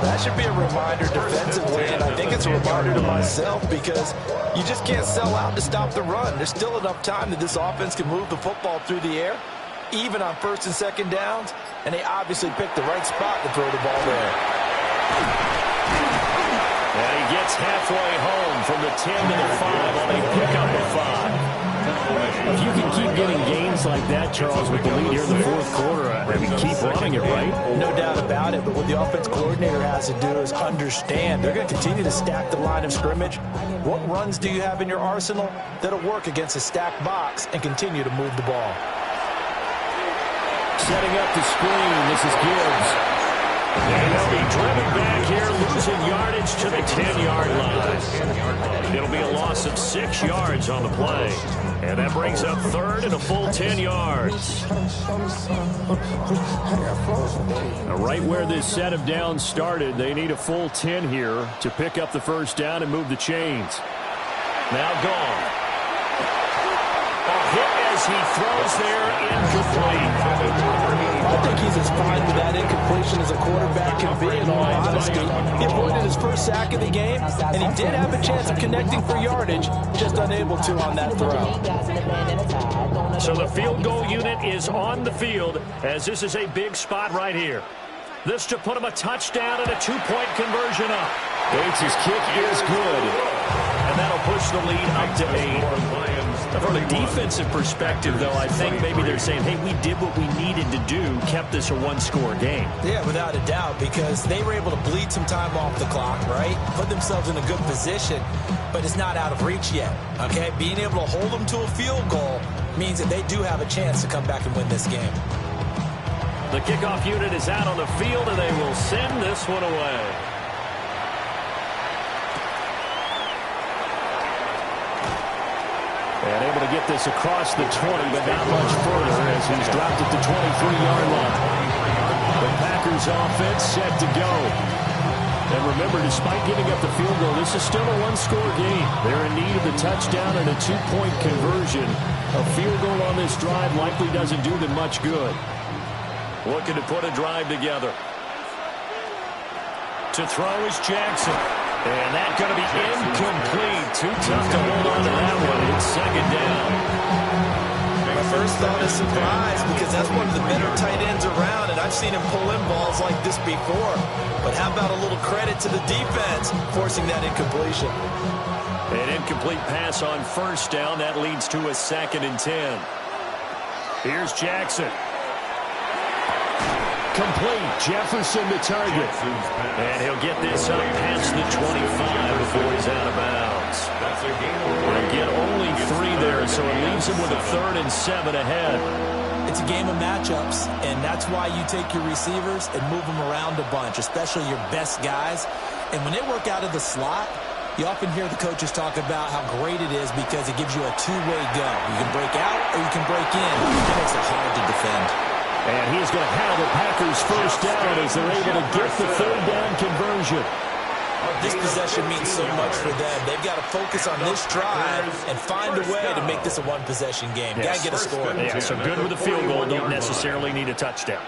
That should be a reminder defensively, and I think it's a reminder to myself because you just can't sell out to stop the run. There's still enough time that this offense can move the football through the air, even on first and second downs, and they obviously picked the right spot to throw the ball there. And he gets halfway home from the 10 to the 5 on a pickup of 5. If you can keep getting gains like that, Charles, with the lead here in the fourth quarter, I mean, keep running it, right? No doubt about it, but what the offense coordinator has to do is understand they're going to continue to stack the line of scrimmage. What runs do you have in your arsenal that'll work against a stacked box and continue to move the ball? Setting up the screen, this is Gibbs. And they'll be driven back here, losing yardage to the 10-yard line. It'll be a loss of 6 yards on the play. And that brings up third and a full 10 yards. Now, right where this set of downs started, they need a full 10 here to pick up the first down and move the chains. Now gone. A hit as he throws there, incomplete. I think he's as fine with that incompletion as a quarterback can be, in all honesty. He avoided his first sack of the game, and he did have a chance of connecting for yardage, just unable to on that throw. So the field goal unit is on the field, as this is a big spot right here. This to put him a touchdown and a 2-point conversion up. Bates' kick is good, and that'll push the lead up to 8. From a defensive perspective, though, I think maybe they're saying, hey, we did what we needed to do, kept this a one-score game. Yeah, without a doubt, because they were able to bleed some time off the clock, right? Put themselves in a good position, but it's not out of reach yet, okay? Being able to hold them to a field goal means that they do have a chance to come back and win this game. The kickoff unit is out on the field, and they will send this one away. And able to get this across the 20, but not much further as he's dropped at the 23-yard line. The Packers offense set to go. And remember, despite giving up the field goal, this is still a one-score game. They're in need of the touchdown and a 2-point conversion. A field goal on this drive likely doesn't do them much good. Looking to put a drive together. To throw is Jackson. And that's going to be incomplete. Too tough to hold on to that one. It's second down. My first thought is surprise because that's one of the better tight ends around, and I've seen him pull in balls like this before. But how about a little credit to the defense forcing that incompletion? An incomplete pass on first down. That leads to a 2nd and 10. Here's Jackson. Complete. Jefferson the target. And he'll get this up past the 25 before he's out of bounds. He'll get only 3 there, so it leaves him with a 3rd and 7 ahead. It's a game of matchups, and that's why you take your receivers and move them around a bunch, especially your best guys. And when they work out of the slot, you often hear the coaches talk about how great it is because it gives you a two-way go. You can break out or you can break in. It makes it hard to defend. And he's going to have the Packers first down as they're able to get the 3rd down conversion. This possession means so much for them. They've got to focus on this drive and find a way to make this a one-possession game. Yes. Got to get a score. Yeah, so good with a field goal. Don't necessarily need a touchdown.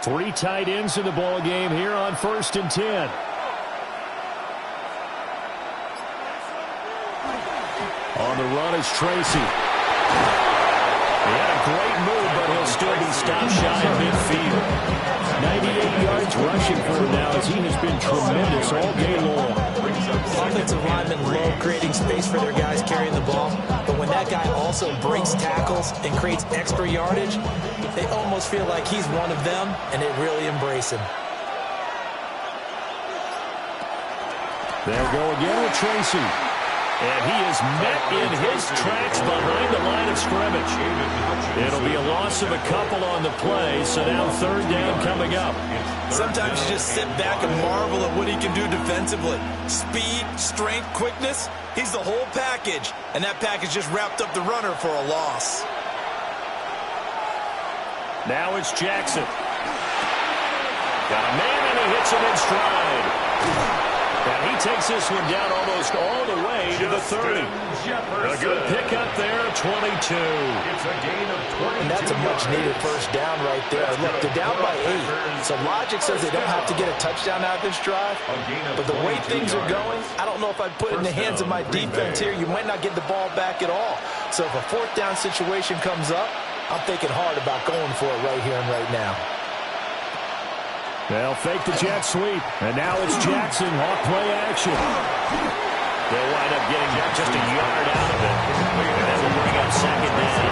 3 tight ends in the ball game here on 1st and 10. On the run is Tracy. He had a great move, but he'll still be stopped shy of midfield. 98 yards rushing for him now as he has been tremendous all day long. Offensive linemen love creating space for their guys carrying the ball, but when that guy also breaks tackles and creates extra yardage, they almost feel like he's one of them, and they really embrace him. They'll go again with Tracy. And he is met in his tracks behind the line of scrimmage. It'll be a loss of a couple on the play, so now 3rd down coming up. Sometimes you just sit back and marvel at what he can do defensively. Speed, strength, quickness, he's the whole package. And that package just wrapped up the runner for a loss. Now it's Jackson. Got a man and he hits him in stride. And he takes this one down almost all the way to the 30. A good pickup there, 22. It's a gain of 22. And that's a much-needed first down right there. Look, they're down by 8, so logic says they don't have to get a touchdown out of this drive. But the way things are going, I don't know if I'd put it in the hands of my defense here. You might not get the ball back at all. So if a fourth down situation comes up, I'm thinking hard about going for it right here and right now. They'll fake the jet sweep, and now it's Jackson, off play action. They'll wind up getting just a yard out of it, and that will bring up second down.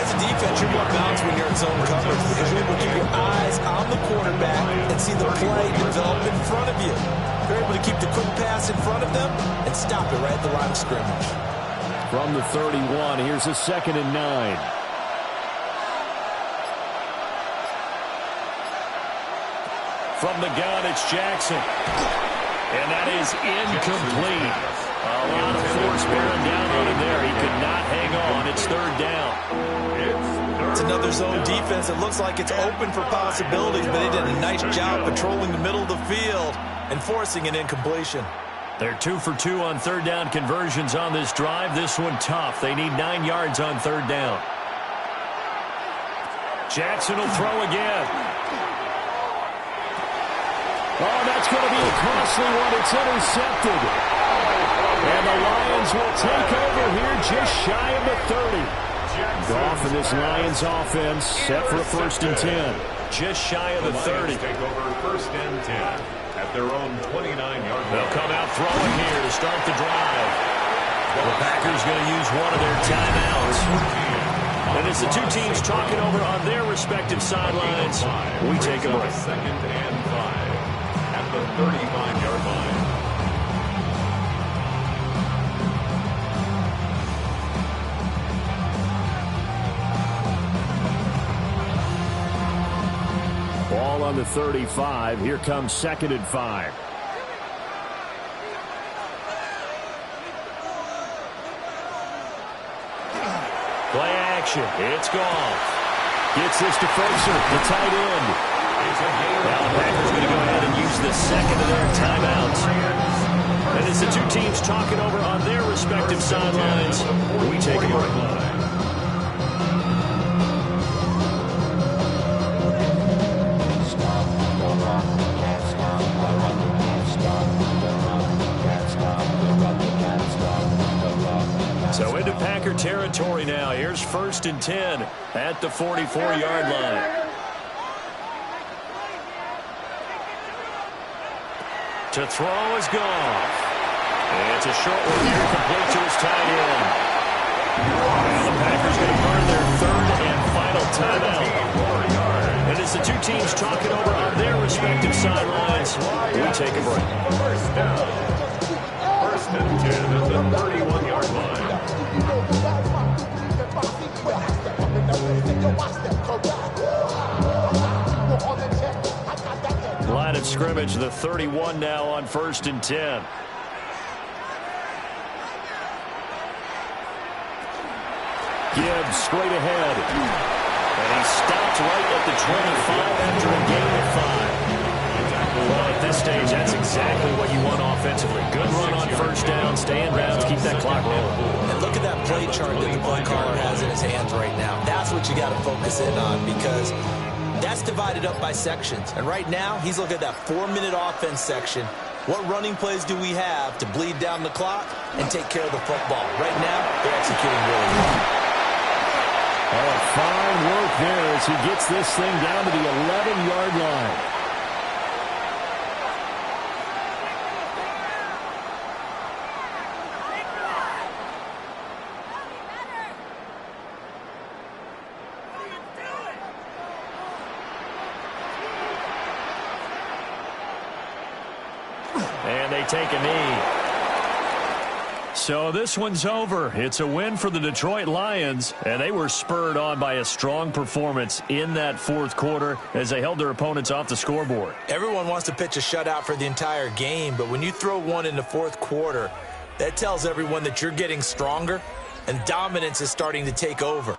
As a defense, you're more balanced when you're in zone coverage because you're able to keep your eyes on the quarterback and see the play develop in front of you. You're able to keep the quick pass in front of them and stop it right at the line of scrimmage. From the 31, here's a 2nd and 9. From the gun, it's Jackson. And that is incomplete. A lot of force bearing down on him there. He could not hang on. It's 3rd down. It's another zone defense. It looks like it's open for possibilities, but they did a nice job patrolling the middle of the field and forcing an incompletion. They're 2 for 2 on 3rd down conversions on this drive. This one tough. They need 9 yards on 3rd down. Jackson will throw again. Oh, that's going to be a costly one. It's intercepted. And the Lions will take over here just shy of the 30. Goff and this Lions offense set for a 1st and 10. Just shy of the 30. Take over 1st and 10 at their own 29-yard line. They'll come out throwing here to start the drive. The Packers going to use one of their timeouts. And as the two teams talking over on their respective sidelines, we take a break. 2nd and 5 at the 35-yard line. Ball on the 35. Here comes 2nd and 5. Play action. It's Goff. Gets this to Fraser, the tight end. Now the Packers going to go ahead and use the 2nd of their timeouts. And as the two teams talking over on their respective sidelines, we take a break. So into Packer territory now. Here's 1st and 10 at the 44-yard line. To throw is Goff. It's a short one here, complete to his tight end. And the Packers going to burn their 3rd and final timeout. And as the two teams talking over on their respective sidelines, we take a break. 1st and 10 at the 31-yard line. Line of scrimmage, the 31 now on 1st and 10. Gibbs straight ahead. And he stopped right at the 25 after a gain of 5. Well, at this stage, that's exactly what you want offensively. Good run on 1st down, stay in bounds, keep that clock rolling. And look at that play chart that the play caller has in his hands right now. That's what you got to focus in on because that's divided up by sections. And right now, he's looking at that 4-minute offense section. What running plays do we have to bleed down the clock and take care of the football? Right now, they're executing really well. Oh, fine work there as he gets this thing down to the 11-yard line. And they take a knee. So this one's over. It's a win for the Detroit Lions, and they were spurred on by a strong performance in that 4th quarter as they held their opponents off the scoreboard. Everyone wants to pitch a shutout for the entire game, but when you throw one in the 4th quarter, that tells everyone that you're getting stronger and dominance is starting to take over.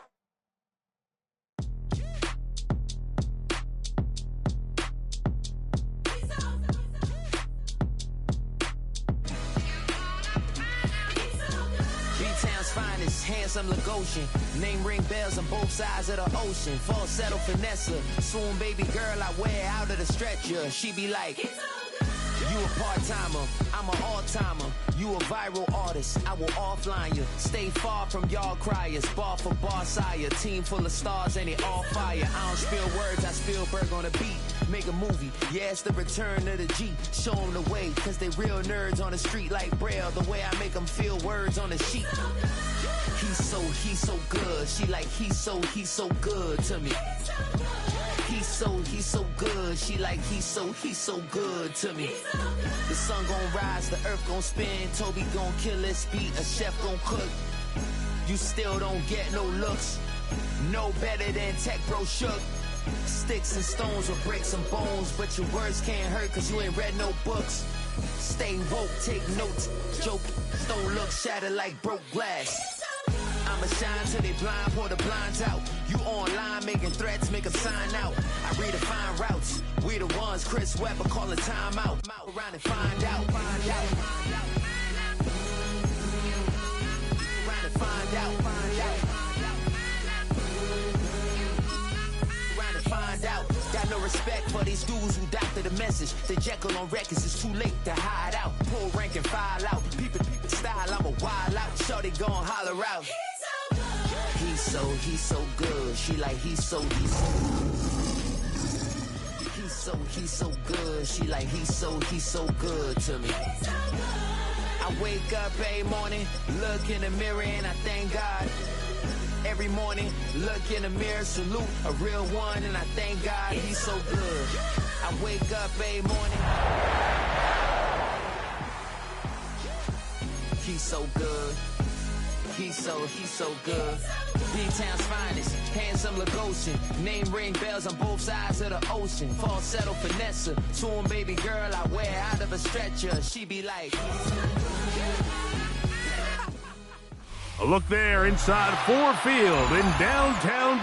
finest, handsome Lagosian. Name ring bells on both sides of the ocean. Falsetto finesse, swoon baby girl I wear out of the stretcher. She be like, you a part-timer, I'm an all-timer. You a viral artist, I will offline you. Stay far from y'all criers, bar for bar sire. Team full of stars and it all fire. I don't spill words, I Spielberg on a beat. Make a movie, yeah, it's the return of the G. Show them the way, cause they real nerds on the street like Braille. The way I make them feel words on the sheet. He's so good. She like, he's so good to me. He's so good. She like, he's so good to me. The sun gon' rise, the earth gon' spin. Toby gon' kill this beat, a chef gon' cook. You still don't get no looks. No better than Tech Bro Shook. Sticks and stones will break some bones, but your words can't hurt cause you ain't read no books. Stay woke, take notes, joke, don't look shattered like broke glass. I'ma shine till they blind, pour the blinds out. You online making threats, make them sign out. I redefine routes, we the ones Chris Webber calling time out. Around and find out, find out. Around and find out, find out. Around and find out. Got no respect for these dudes who doctor the message. The Jekyll on records, it's too late to hide out. Pull rank and file out. People style, I'm a wild out. Shorty gon' holler out. He's so good. She like, he's so good. She like, he's so good to me. I wake up every morning, look in the mirror and I thank God. Every morning, look in the mirror, salute a real one and I thank God he's so good. I wake up every morning. He's so good. He's so good. D-Town's finest, handsome Lagosian. Name ring bells on both sides of the ocean. Falsetto finesse, swoon baby girl I wear out of a stretcher. She be like. A look there inside Ford Field in downtown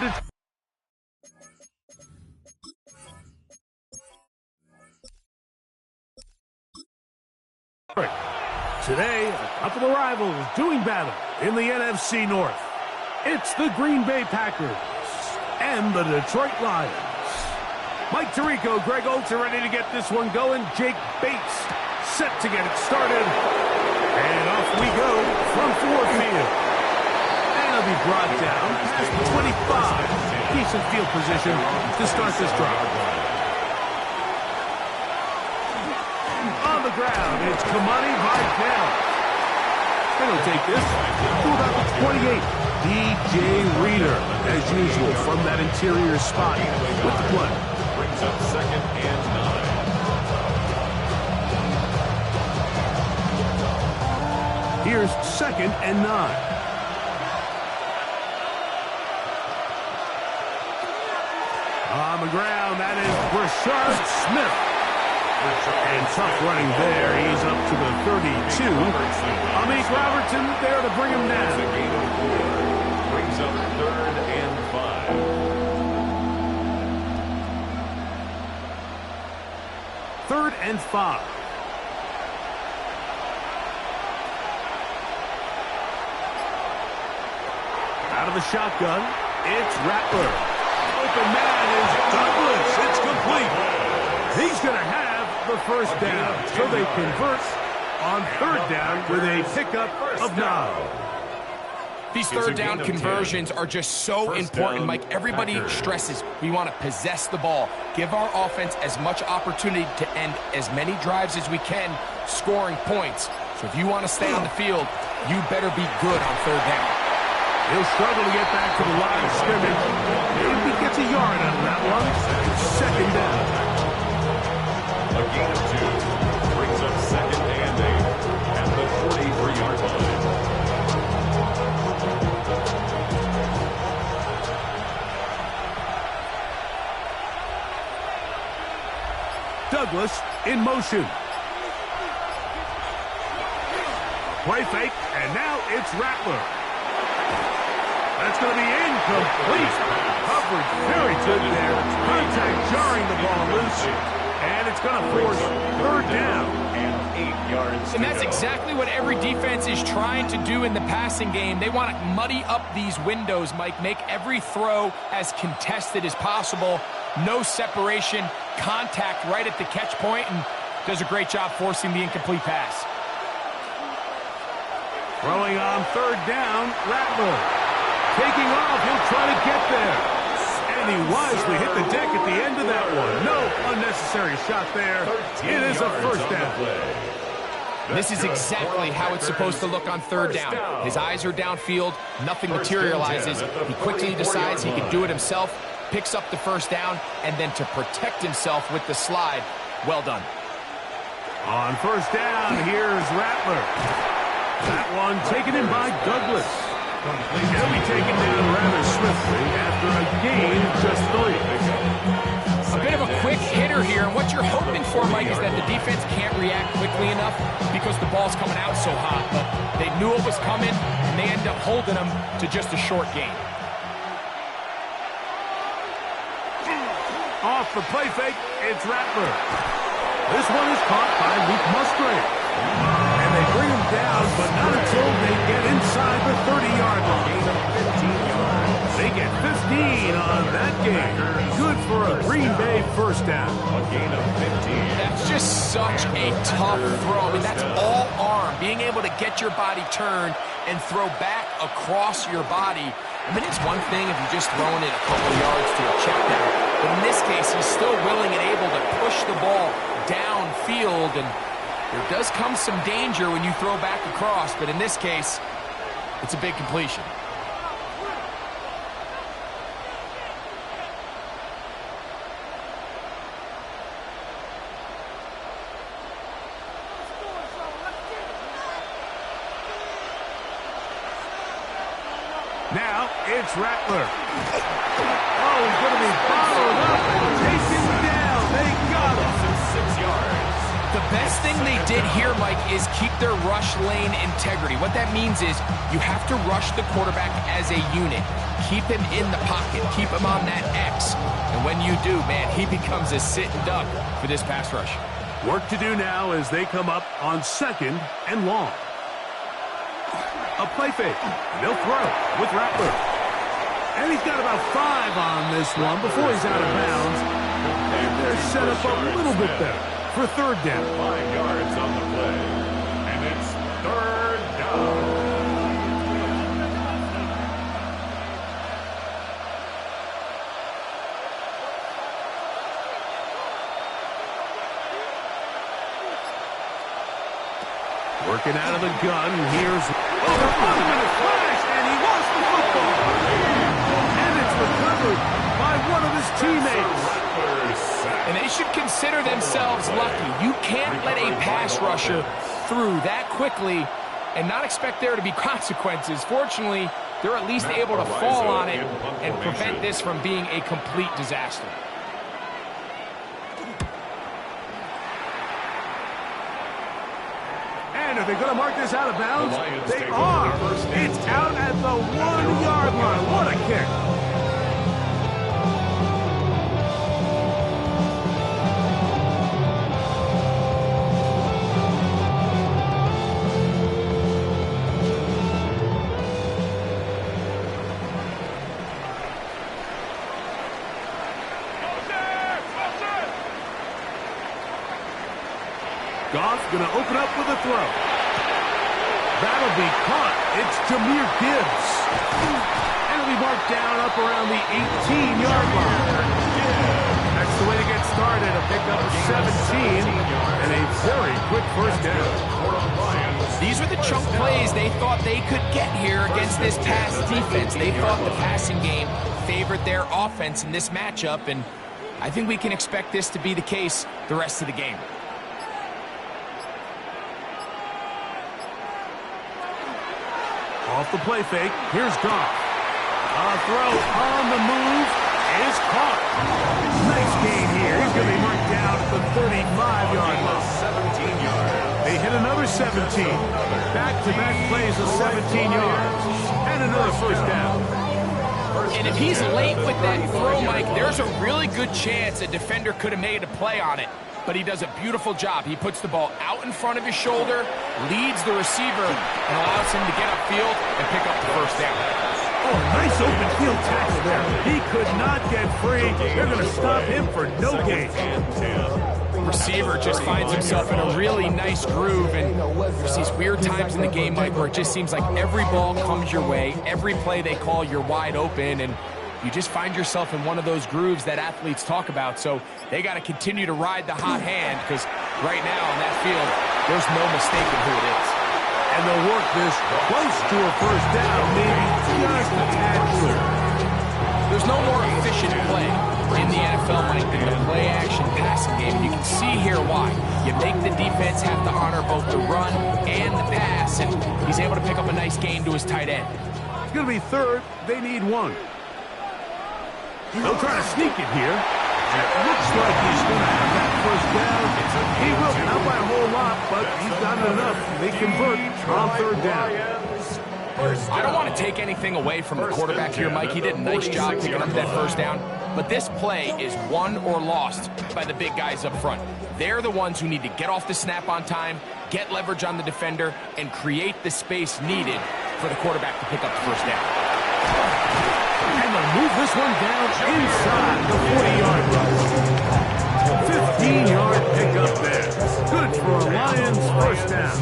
Detroit. Today, a couple of rivals doing battle in the NFC North. It's the Green Bay Packers and the Detroit Lions. Mike Tirico, Greg Olsen ready to get this one going. Jake Bates set to get it started. And off we go from Ford Field. And it'll be brought down past the 25. Decent field position to start this drive. On the ground, it's Kamani Vidal. He'll take this to about the 28. DJ Reader, as usual, from that interior spot with the play. Brings up second and 9. Here's second and 9. On the ground, that is Rashard Smith. And tough running there. He's up to the 32. Amik Robertson there to bring him down. Brings up third and 5. Third and 5. Out of the shotgun, it's Rattler. Open man is Douglas. It's complete. He's going to have the first down. So they convert on third down with a pickup of 9. These third down conversions are just so important, Mike. Everybody stresses we want to possess the ball, give our offense as much opportunity to end as many drives as we can, scoring points. So if you want to stay on the field, you better be good on third down. He'll struggle to get back to the line of scrimmage. Maybe he gets a yard out of that one. Second down. A gain of 2 brings up second and 8 at the 43-yard line. Douglas in motion. Play fake, and now it's Rattler. That's going to be incomplete. Coverage very good there. Contact jarring the ball loose. And it's going to force third down. And 8 yards. And that's exactly what every defense is trying to do in the passing game. They want to muddy up these windows, Mike, make every throw as contested as possible. No separation, contact right at the catch point, and does a great job forcing the incomplete pass. Throwing on third down, Rattler. Taking off, he'll try to get there. And he wisely hit the deck at the end of that one. No unnecessary shot there. It is a first down. This is exactly how it's supposed to look on third down. His eyes are downfield, nothing materializes. He quickly decides he can do it himself, picks up the first down, and then to protect himself with the slide, well done. On first down, here's Rattler. That one taken in by Douglas. He'll be taken down rather swiftly after a gain of just 3. A bit of a quick hitter here, and what you're hoping for, Mike, is that the defense can't react quickly enough because the ball's coming out so hot. But they knew it was coming, and they end up holding them to just a short gain. Off the play fake, it's Rattler. This one is caught by Luke Musgrave. And they bring him down, but not until they get inside the 30-yard line. They get 15 on that game. Good for a Green Bay first down. A gain of 15. That's just such a tough throw. I mean, that's all arm. Being able to get your body turned and throw back across your body. I mean, it's one thing if you're just throwing it a couple yards to a check down. But in this case, he's still willing and able to push the ball downfield, and there does come some danger when you throw back across, but in this case, it's a big completion. Now, it's Rattler. Oh, he's going to be followed up and taken down. They got him. 6 yards. The best thing they did here, Mike, is keep their rush lane integrity. What that means is you have to rush the quarterback as a unit. Keep him in the pocket. Keep him on that X. And when you do, man, he becomes a sitting duck for this pass rush. Work to do now as they come up on 2nd and long. A play fake. They'll throw with Rattler. And he's got about 5 on this one before he's out of bounds. And they're set up a little bit better for third down. 5 yards on the play. And it's third down. Working out of the gun. Here's the 5-minute flash, and he lost the football. And it's recovered by one of his teammates. And they should consider themselves lucky. You can't let a pass rusher through that quickly and not expect there to be consequences. Fortunately, they're at least able to fall on it and prevent this from being a complete disaster. And are they going to mark this out of bounds? They are. It's out at the 1-yard line. What a kick. Goff going to open up with a throw. That'll be caught. It's Jahmyr Gibbs. And it'll be marked down up around the 18-yard line. That's the way to get started. A pickup of 17 and a very quick first down. These were the chunk plays they thought they could get here against this pass defense. They thought the passing game favored their offense in this matchup, and I think we can expect this to be the case the rest of the game. Off the play fake, here's Goff. A throw on the move is caught. Nice gain here. He's going to be marked down at the 35-yard line. 17 yards. They hit another 17. Back-to-back plays of 17 yards. And another first down. And if he's late with that throw, Mike, there's a really good chance a defender could have made a play on it. but he does a beautiful job. He puts the ball out in front of his shoulder, leads the receiver, and allows him to get upfield and pick up the first down. Oh, nice open field tackle there. He could not get free. They're going to stop him for no gain. Receiver just finds himself in a really nice groove, and there's these weird times in the game, Mike, where it just seems like every ball comes your way, every play they call, you're wide open, and you just find yourself in one of those grooves that athletes talk about. So they got to continue to ride the hot hand, because right now on that field, there's no mistaking who it is. And they'll work this close to a first down, maybe just a tad short. There's no more efficient play in the NFL, Mike, than the play-action passing game. And you can see here why. You make the defense have to honor both the run and the pass, and he's able to pick up a nice gain to his tight end. It's going to be third. They need one. They'll try to sneak it here. It looks like he's going to have that first down. He will, not by a whole lot, but he's got enough. They convert on third down. I don't want to take anything away from the quarterback here, Mike. He did a nice job picking up that first down. But this play is won or lost by the big guys up front. They're the ones who need to get off the snap on time, get leverage on the defender, and create the space needed for the quarterback to pick up the first down. And they'll move this one down inside the 40-yard line. 15-yard pickup there. Good for a Lions first down.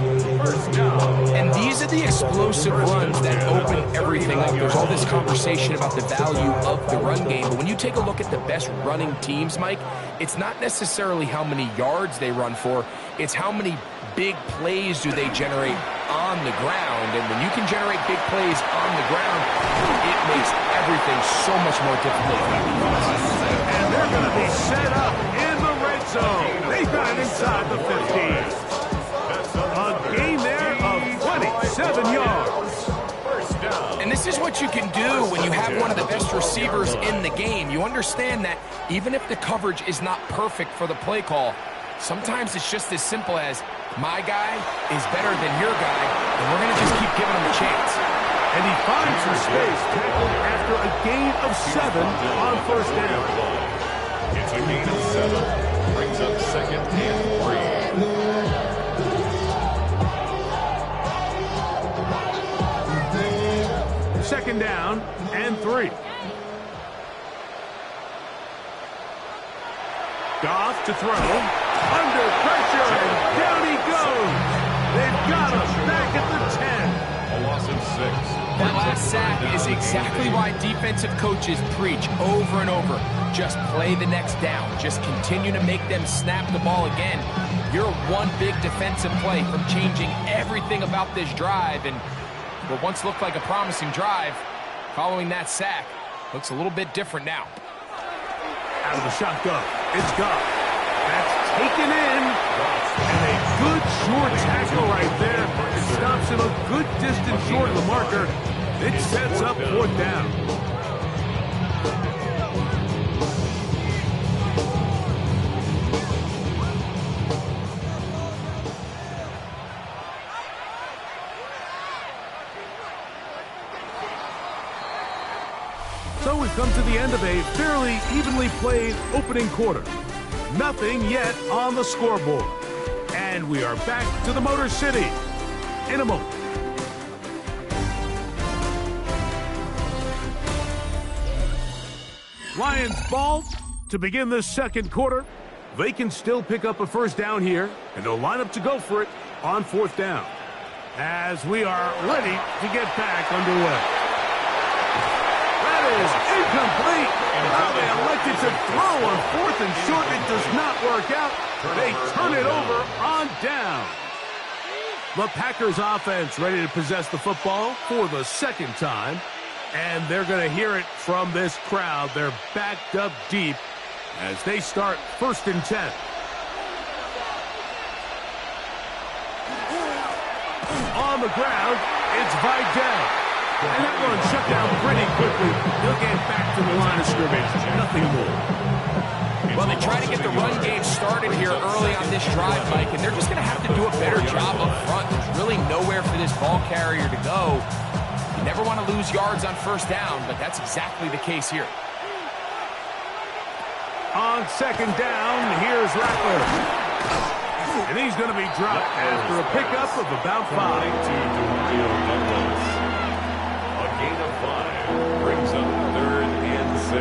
And these are the explosive runs that open everything up. There's all this conversation about the value of the run game, but when you take a look at the best running teams, Mike, it's not necessarily how many yards they run for, it's how many big plays do they generate on the ground. And when you can generate big plays on the ground, it makes everything so much more difficult. And they're going to be set up in the red zone. They got it inside the 15. A gain there of 27 yards. And this is what you can do when you have one of the best receivers in the game. You understand that even if the coverage is not perfect for the play call, sometimes it's just as simple as, my guy is better than your guy, and we're going to just keep giving him a chance. And he finds some space tackled after a gain of 7 on first down. It's a gain of 7. Brings up second and 3. Second down and 3. Goff to throw. Under pressure, and down he goes. They've got him back at the 10. A loss of 6. That last sack is exactly why defensive coaches preach over and over. Just play the next down. Just continue to make them snap the ball again. You're one big defensive play from changing everything about this drive. And what once looked like a promising drive, following that sack, looks a little bit different now. Out of the shotgun, it's Goff. That's taken in, and a good short tackle right there. It stops him a good distance short of the marker. It sets up fourth down. So we've come to the end of a fairly evenly played opening quarter. Nothing yet on the scoreboard. And we are back to the Motor City in a moment. Lions ball to begin this second quarter. They can still pick up a first down here, and they'll line up to go for it on fourth down. As we are ready to get back underway. That is incomplete. They elected to throw on fourth and short. It does not work out. They turn it over on down. The Packers offense ready to possess the football for the second time. And they're going to hear it from this crowd. They're backed up deep as they start first and 10. On the ground, it's Vidal. And that one shut down pretty quickly. He'll get back to the line of scrimmage. Nothing more. Well, they try to get the run game started here early on this drive, Mike, and they're just going to have to do a better job up front. There's really nowhere for this ball carrier to go. You never want to lose yards on first down, but that's exactly the case here. On second down, here's Rattler. And he's going to be dropped after a pickup of about 5. A gain of 5 brings up 3rd and 6.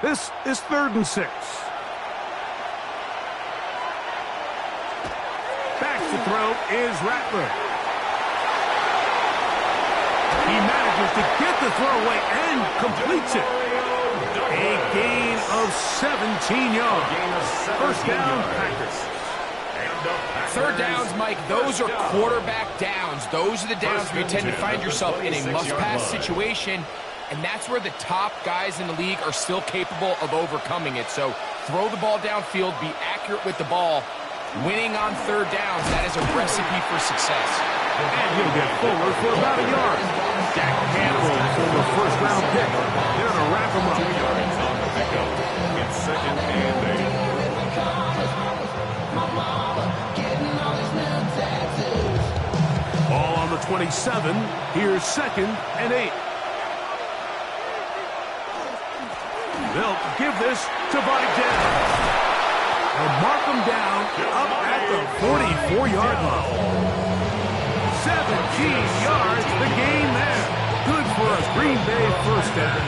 This is 3rd and 6. Back to throw is Rattler. He manages to get the throw away and completes it. A gain of 17 yards. First down, Packers. 3rd downs, Mike, those are quarterback downs. Those are the downs where you tend to find yourself in a must-pass situation, and that's where the top guys in the league are still capable of overcoming it. So throw the ball downfield, be accurate with the ball. Winning on 3rd downs, that is a recipe for success. And he'll get forward for about a yard. Jack Campbell, former first-round pick. They're going to wrap him up. It's 2nd and 8. Ball on the 27. Here's 2nd and 8. They'll give this to Vidal. And mark him down up at the 44-yard line. 17 yards, the gain there. Good for a Green Bay first down.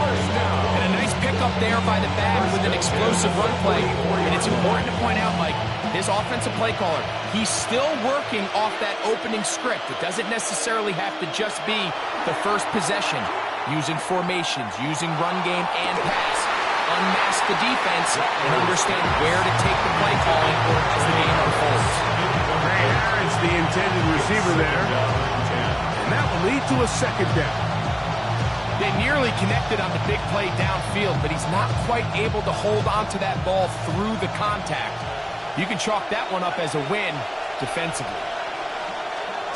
And a nice pickup there by the back with an explosive run play. And it's important to point out, Mike, this offensive play caller, he's still working off that opening script. It doesn't necessarily have to just be the first possession. Using formations, using run game and pass. Unmask the defense and understand where to take the play calling as the game unfolds. Ray Harris, the intended receiver there. And that will lead to a 2nd down. They nearly connected on the big play downfield, but he's not quite able to hold on to that ball through the contact. You can chalk that one up as a win defensively.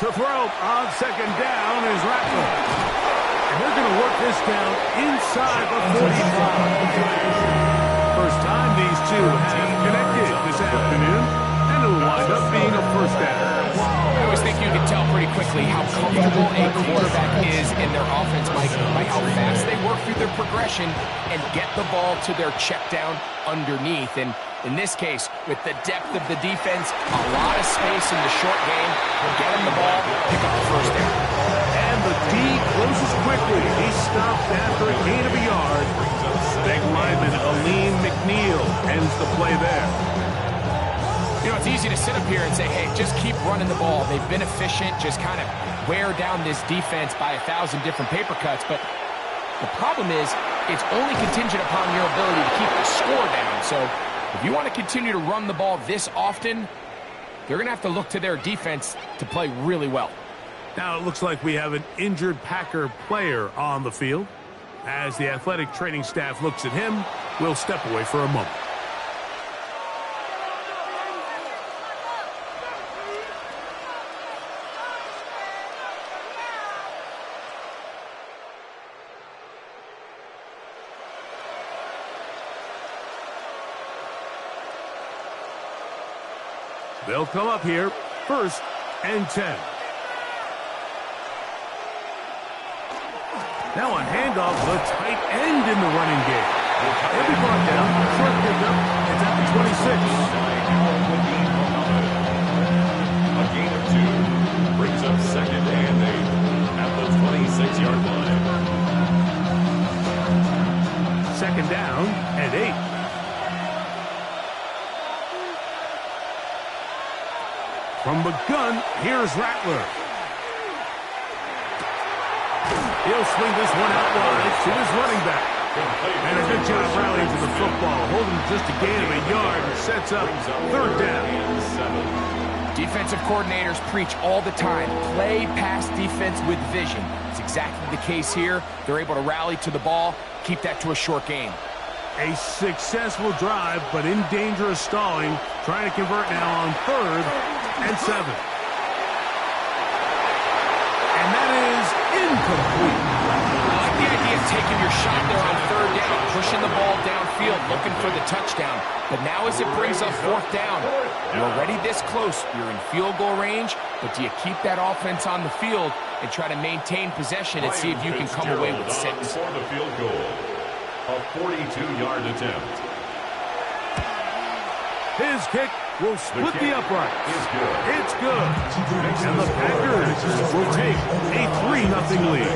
To throw on 2nd down is Rattler. And they're going to work this down inside the 45. First time these two have connected this afternoon, and it'll wind up being a first down. I always think you can tell pretty quickly how comfortable a quarterback is in their offense, Mike, by how fast they work through their progression and get the ball to their check down underneath. And in this case, with the depth of the defense, a lot of space in the short game, get him the ball, pick up the first down. And the D closes quickly. He's stopped after a gain of a yard. Big lineman Aleem McNeil ends the play there. You know, it's easy to sit up here and say, hey, just keep running the ball. They've been efficient, just kind of wear down this defense by 1,000 different paper cuts. But the problem is, it's only contingent upon your ability to keep the score down. So if you want to continue to run the ball this often, they're going to have to look to their defense to play really well. Now it looks like we have an injured Packer player on the field. As the athletic training staff looks at him, we'll step away for a moment. They'll come up here, 1st and 10. Now a handoff, the tight end in the running game. He'll be brought down, short pickup, it's at the 26. A gain of 2 brings up 2nd and 8 at the 26-yard line. 2nd down and 8. From the gun, here's Rattler. He'll swing this one out wide to his running back. And a good job rallying to the football, holding just a gain of a yard and sets up 3rd down. Defensive coordinators preach all the time, play pass defense with vision. It's exactly the case here. They're able to rally to the ball, keep that to a short gain. A successful drive, but in danger of stalling, trying to convert now on 3rd and 7. And that is incomplete. I like the idea of taking your shot there on 3rd down. pushing the ball downfield, looking for the touchdown. But now as it brings up fourth down, you're already this close. You're in field goal range, but do you keep that offense on the field and try to maintain possession and see if you can come away with 6? For the field goal, a 42-yard attempt. His kick will split the upright. It's good. And the Packers will take a 3-0 lead.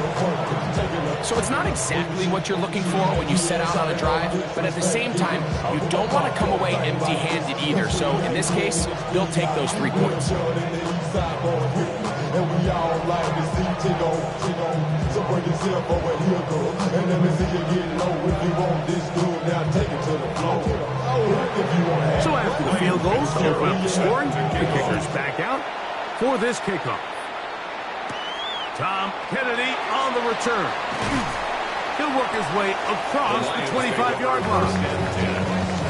So it's not exactly what you're looking for when you set out on a drive, but at the same time, you don't want to come away empty-handed either. So in this case, they'll take those 3 points. And we all like to see Chico. So bring yourself over here, girl. And let me see you get low. If you want this dude, now take it to the floor. So after the field goals to open up the scoring, the kicker's back out for this kickoff. Tom Kennedy on the return. He'll work his way across the 25-yard line.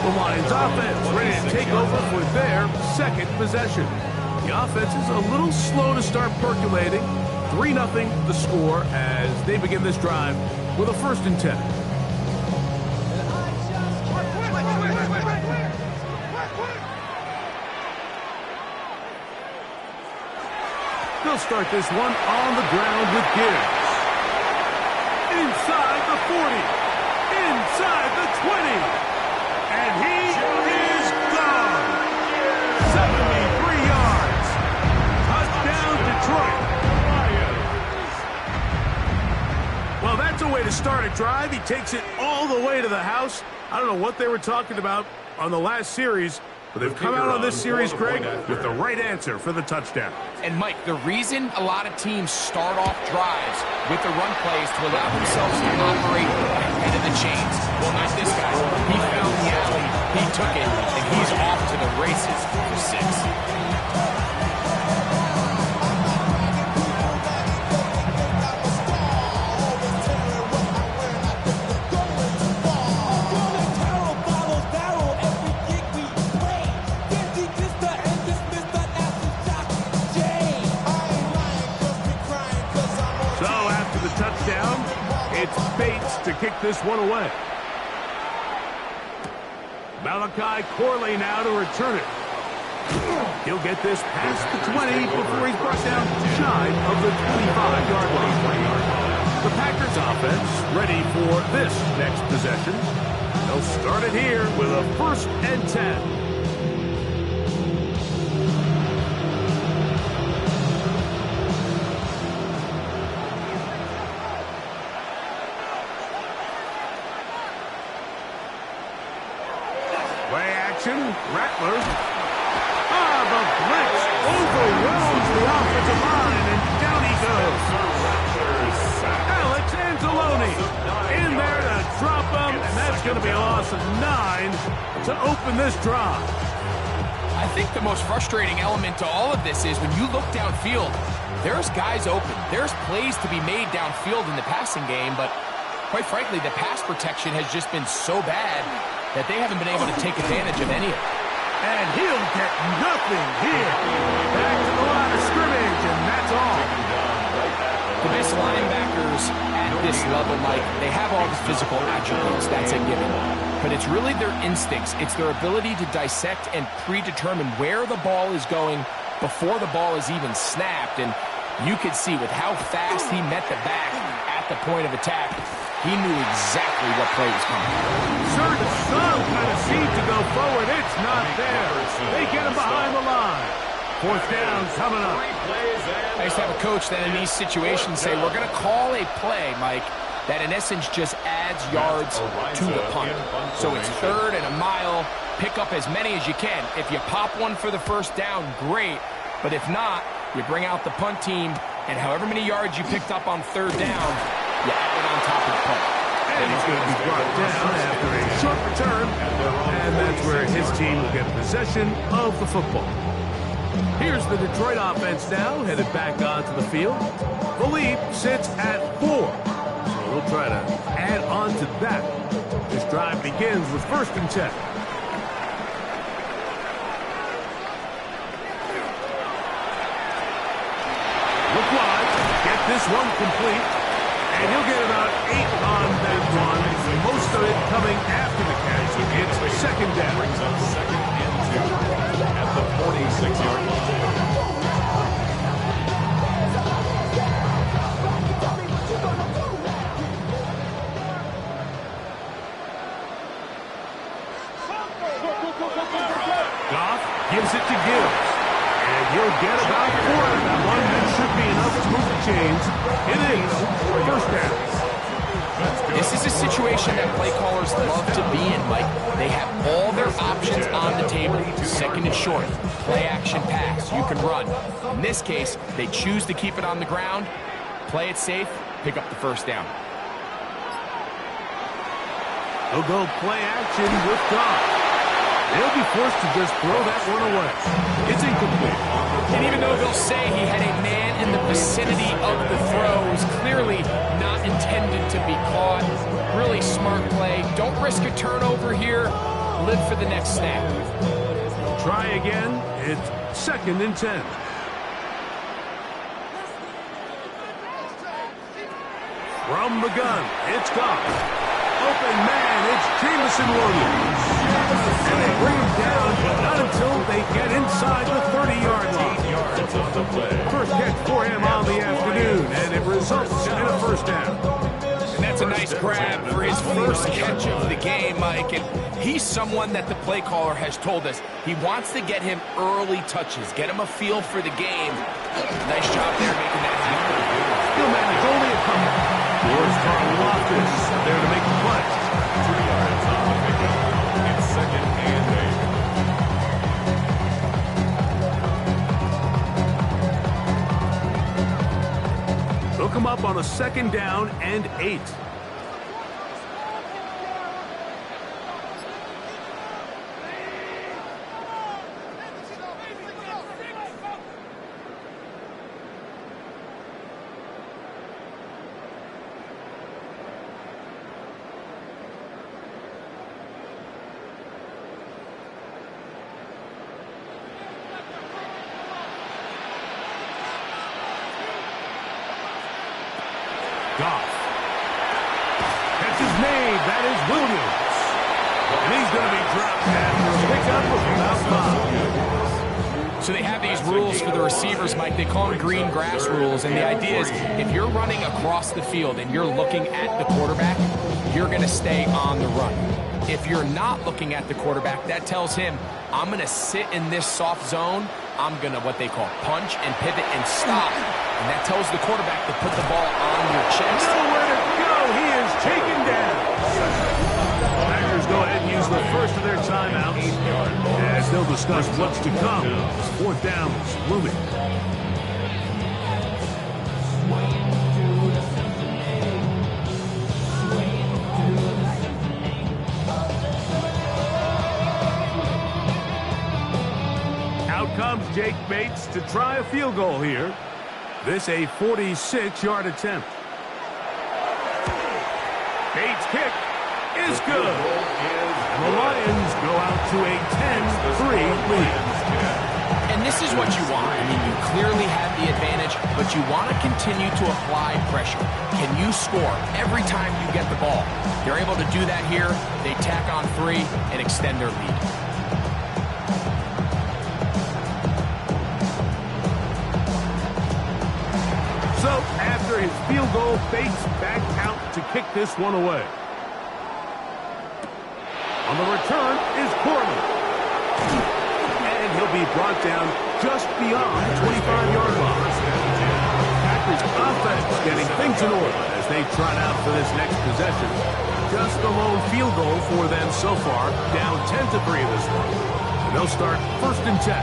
The Lions offense ready to take over for their second possession. The offense is a little slow to start percolating. 3-0 the score as they begin this drive with a 1st and 10. They'll start this one on the ground with Gibbs. Inside the 40. Inside the 20. And he is gone. 73 yards. Touchdown, Detroit. Well, that's a way to start a drive. He takes it all the way to the house. I don't know what they were talking about on the last series, but they've come out on this series, Greg, with the right answer for the touchdown. And, Mike, the reason a lot of teams start off drives with the run plays to allow themselves to operate ahead of the chains. Well, not this guy. He found the alley, he took it, and he's off to the races for 6. It's Bates to kick this one away. Malachi Corley now to return it. He'll get this past the 20 before he's brought down shy of the 25-yard line. The Packers offense ready for this next possession. They'll start it here with a 1st and 10. Rattler. The blitz overwhelms the offensive line, and down he goes. Alex Anzalone in there to drop him, and that's going to be a loss of 9 to open this drive. I think the most frustrating element to all of this is when you look downfield, there's guys open. There's plays to be made downfield in the passing game, but quite frankly, the pass protection has just been so bad that they haven't been able to take advantage of any of it. And he'll get nothing here. Back to the line of scrimmage, and that's all. The best linebackers at this level, Mike, they have all the physical attributes. That's a given. But it's really their instincts. It's their ability to dissect and predetermine where the ball is going before the ball is even snapped. And you could see with how fast he met the back at the point of attack, he knew exactly what play was coming. Search some kind of seed to go forward. It's not there. They get him behind the line. 4th down coming up. I used to have a coach that in these situations say, we're going to call a play, Mike, that in essence just adds yards to the punt. So it's 3rd and a mile. Pick up as many as you can. If you pop one for the 1st down, great. But if not, you bring out the punt team, and however many yards you picked up on 3rd down, you add it on top of the punt. And he's going to be brought down after a short return, and that's where his team will get possession of the football. Here's the Detroit offense now, headed back onto the field. The lead sits at 4, so we'll try to add on to that. This drive begins with 1st and 10. Look wide, get this one complete. And he'll get about 8 on that one. Most most of it coming after the catch. It's second down. Brings up second and 2 at the 46-yard line. Goff gives it to Gibbs. And he'll get about 4 of that one. That should be enough to move the chains. It is first down. This is a situation that play callers love to be in, Mike. They have all their options on the table. Second and short, play action pass, you can run. In this case, they choose to keep it on the ground, play it safe, pick up the first down. He'll go play action with Goff. They'll be forced to just throw that one away. It's incomplete. And even though they'll say he had a man in the vicinity of the throw, it was clearly not intended to be caught. Really smart play. Don't risk a turnover here. Live for the next snap. Try again. It's second and 10. From the gun, it's Goff. Open man, it's Jameson Williams. And they bring him down, but not until they get inside the 30-yard line. First catch for him on the afternoon, and it results in a first down. And that's a nice grab for his first catch of the game, Mike. And he's someone that the play caller has told us he wants to get him early touches, get him a feel for the game. Nice job there making that happen. Still managed only a couple. Wars Carl Loftus there to make the play. 2 yards on the pickup. It's second and 8. They'll come up on a second down and 8. Goff. Catch is made. That is Williams. And he's going to be dropped after a pickup of about 5. So they have these rules for the receivers, Mike. They call them green grass rules. And the idea is if you're running across the field and you're looking at the quarterback, you're going to stay on the run. If you're not looking at the quarterback, that tells him, I'm going to sit in this soft zone. I'm going to what they call punch and pivot and stop. And that tells the quarterback to put the ball on your chest. Nowhere to go. He is taken down. Packers go ahead and use the first of their timeouts as they'll discuss what's to come. Fourth down is looming. Out comes Jake Bates to try a field goal here. This a 46-yard attempt. Bates' kick is good. And the Lions go out to a 10-3 lead. And this is what you want. I mean, you clearly have the advantage, but you want to continue to apply pressure. Can you score every time you get the ball? They're able to do that here. They tack on 3 and extend their lead. So, after his field goal, Bates back out to kick this one away. On the return is Courtney. And he'll be brought down just beyond the 25-yard line. Packers offense getting things in order as they trot out for this next possession. Just the lone field goal for them so far, down 10-3 this one. And they'll start first and 10.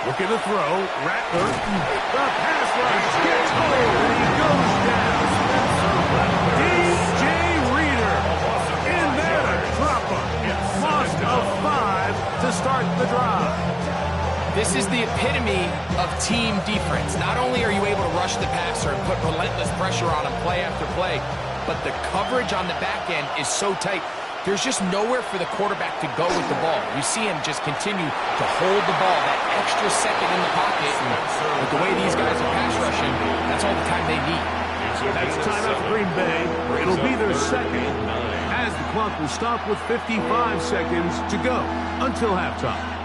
Looking to throw, Rattler. The pass rush gets hold, and he goes down. DJ Reader in there to drop him. Loss of 5 to start the drive. This is the epitome of team defense. Not only are you able to rush the passer and put relentless pressure on him play after play, but the coverage on the back end is so tight. there's just nowhere for the quarterback to go with the ball. You see him just continue to hold the ball that extra second in the pocket. And with the way these guys are pass rushing, that's all the time they need. That's timeout for Green Bay. It'll be their second, as the clock will stop with 55 seconds to go until halftime.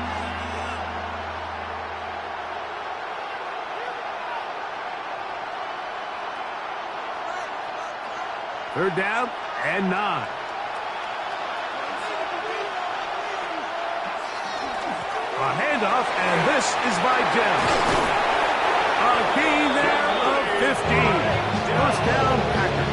Third down and 9. A handoff, and this is by Dell. A gain there of 15. First down, Packers.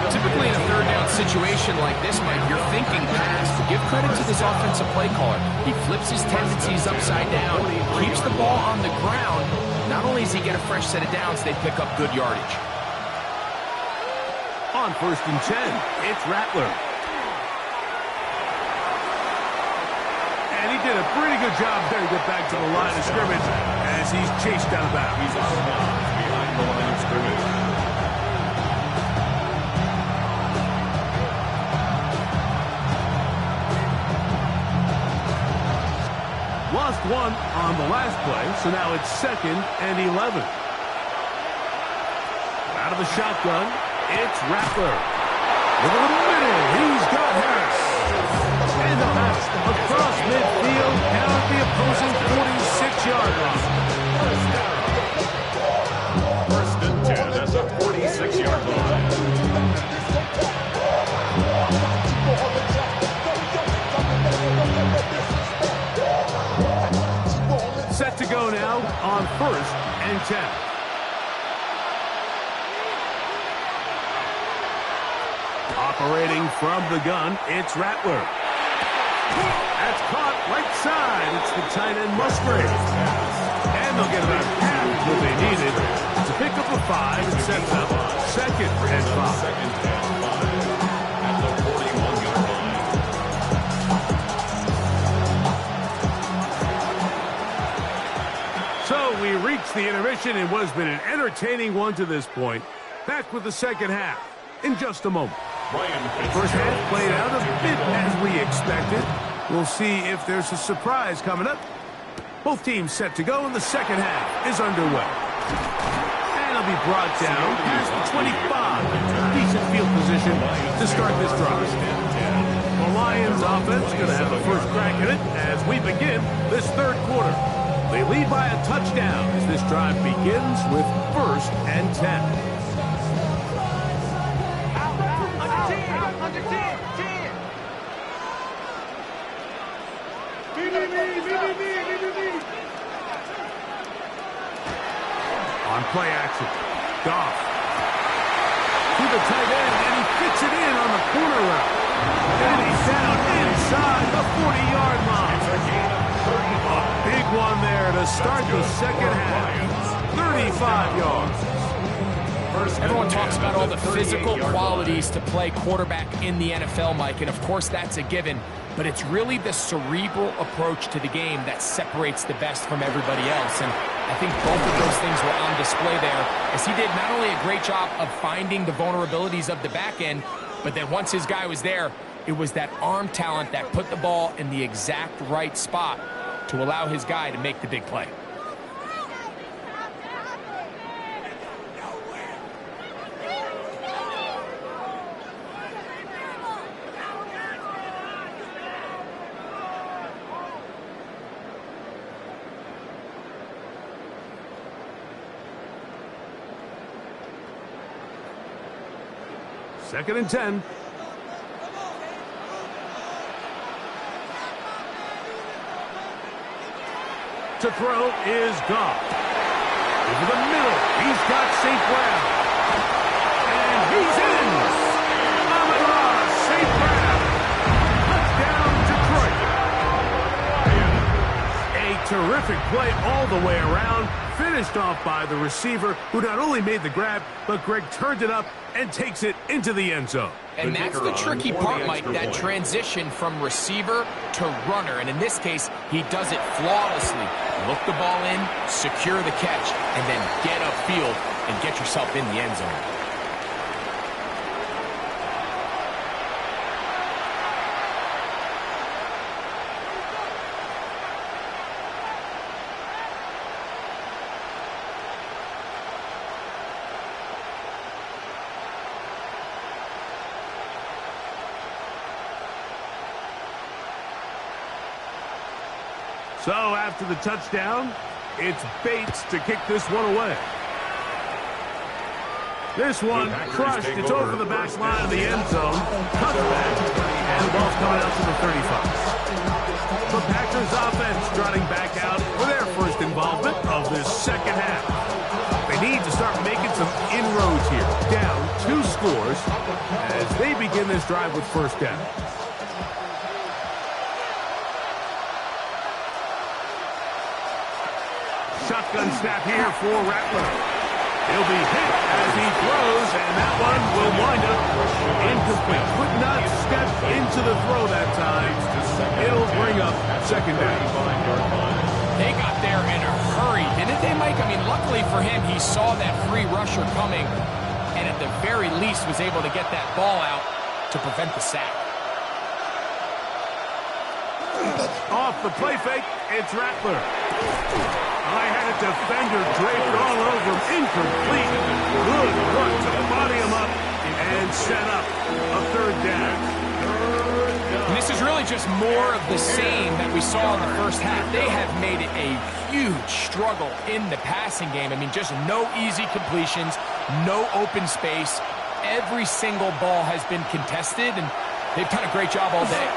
Typically in a third down situation like this, Mike, you're thinking pass. But give credit to this offensive play caller. He flips his tendencies upside down, keeps the ball on the ground. Not only does he get a fresh set of downs, they pick up good yardage. On 1st and 10, it's Rattler. And he did a pretty good job there to get back to the line of scrimmage as he's chased out of bounds. He's behind the line of scrimmage. Lost one on the last play, so now it's 2nd and 11. Out of the shotgun, it's Rattler. Over the middle, he's got Harris. And the pass across midfield, down at the opposing 46-yard line. First and 10 at the 46-yard line. Set to go now on 1st and 10. Operating from the gun, it's Rattler. That's caught right side. It's the tight end Musgrave. And they'll get about half what they needed to pick up a 5 and sets up 2nd and 5. At the 41-yard line. So we reached the intermission in what has been an entertaining one to this point. Back with the second half in just a moment. First half played out a bit as we expected. We'll see if there's a surprise coming up. Both teams set to go, and the second half is underway. And it'll be brought down past the 25. Decent field position to start this drive. The Lions offense going to have the first crack at it as we begin this third quarter. They lead by a touchdown as this drive begins with 1st and 10. On play action, Goff to the tight end, and he fits it in on the corner route. And he's down inside the 40-yard line. A big one there to start the second half. 35 yards. Everyone talks about all the physical qualities to play quarterback in the NFL, Mike, and of course that's a given. But it's really the cerebral approach to the game that separates the best from everybody else. And I think both of those things were on display there, as he did not only a great job of finding the vulnerabilities of the back end, but then once his guy was there, it was that arm talent that put the ball in the exact right spot to allow his guy to make the big play. Second and 10. To throw is Goff. Over the middle, he's got St. Brown. And he's in. Amon-Ra, St. Brown. Touchdown, Detroit. A terrific play all the way around. Finished off by the receiver, who not only made the grab, but Greg turned it up and takes it into the end zone. And that's the tricky part, Mike, that transition from receiver to runner. And in this case, he does it flawlessly. Look the ball in, secure the catch, and then get upfield and get yourself in the end zone. So after the touchdown, it's Bates to kick this one away. This one crushed. It's over the back line of the end zone. Touchback. And the ball's coming out to the 35. The Packers offense trotting back out for their first involvement of this second half. They need to start making some inroads here. Down 2 scores as they begin this drive with first down. Shotgun snap here for Rattler. He'll be hit as he throws, and that one will wind up incomplete. Could not step into the throw that time. It'll bring up second down. They got there in a hurry, didn't they, Mike? I mean, luckily for him, he saw that free rusher coming, and at the very least was able to get that ball out to prevent the sack. Off the play fake, it's Rattler. I had a defender draped all over him. Incomplete. Good run to body him up and set up a third down. And this is really just more of the same that we saw in the first half. They have made it a huge struggle in the passing game. I mean, just no easy completions, no open space. Every single ball has been contested, and they've done a great job all day.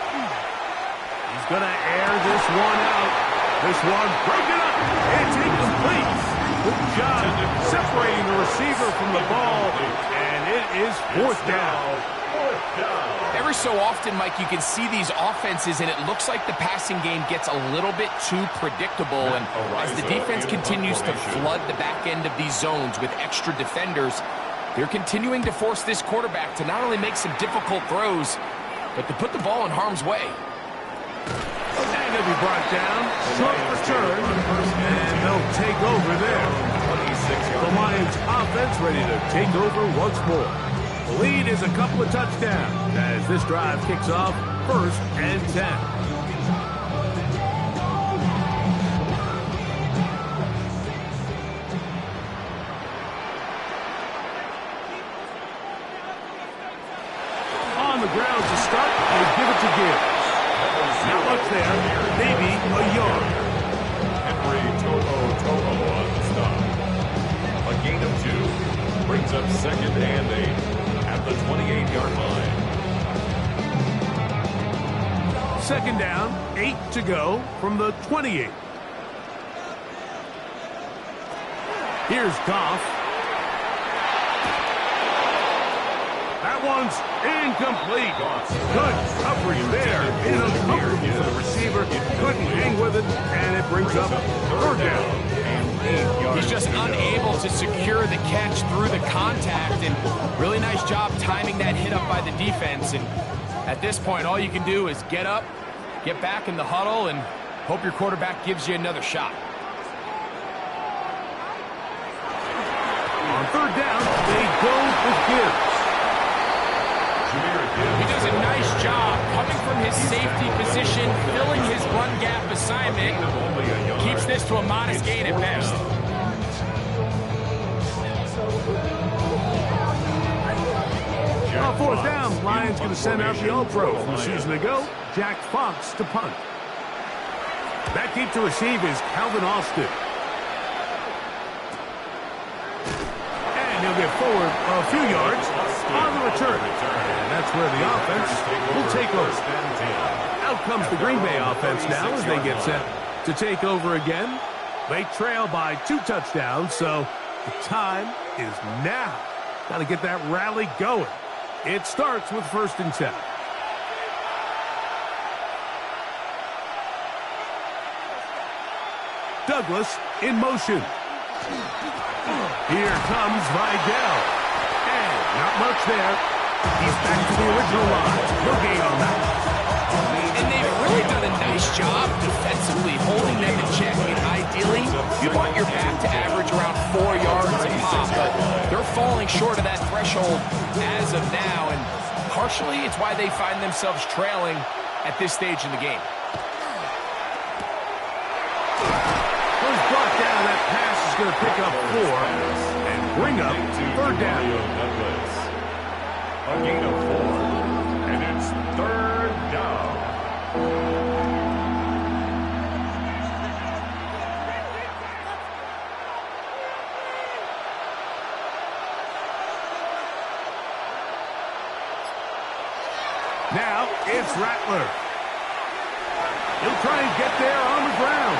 He's going to air this one out. This one, break it up. It's incomplete. Good job separating the receiver from the ball, and it is fourth down. Every so often, Mike, you can see these offenses, and it looks like the passing game gets a little bit too predictable. And as the defense continues to flood the back end of these zones with extra defenders, they're continuing to force this quarterback to not only make some difficult throws, but to put the ball in harm's way. And he'll be brought down. Short return. And they'll take over there. The Lions offense ready to take over once more. The lead is a couple of touchdowns as this drive kicks off 1st and 10. On the ground to start, they give it to Gibbs. Not much there, maybe a yard. Henry Toho on the stop. A gain of 2 brings up 2nd and 8 at the 28-yard line. Second down, 8 to go from the 28. Here's Goff. That one's incomplete. Good coverage there. Uncomfortable for the receiver. Couldn't hang with it, and it brings up third down. He's just unable to secure the catch through the contact, and really nice job timing that hit up by the defense. And at this point, all you can do is get up, get back in the huddle, and hope your quarterback gives you another shot. On third down, they go with Gibbs. He does a nice job coming from his safety position, filling his run gap assignment. Keeps this to a modest gain at best. On fourth down, Lions going to send out the All-Pro from a season ago, Jack Fox to punt. Back deep to receive is Calvin Austin. And he'll get forward a few yards on the return. And that's where the offense will take over. Out comes the Green Bay offense now as they get set to take over again. They trail by 2 touchdowns, so the time is now. Got to get that rally going. It starts with 1st and 10. Douglas in motion. Here comes Vidal. And not much there. He's back to the original line. No gain on that. And they've really done a nice job defensively holding them in check. I mean, ideally, you want your back to average around 4 yards a pop, but they're falling short of that threshold as of now, and partially it's why they find themselves trailing at this stage in the game. Was brought down. That pass is going to pick up 4 and bring up third down. A gain of 4, and it's third down. Now it's Rattler. He'll try and get there on the ground.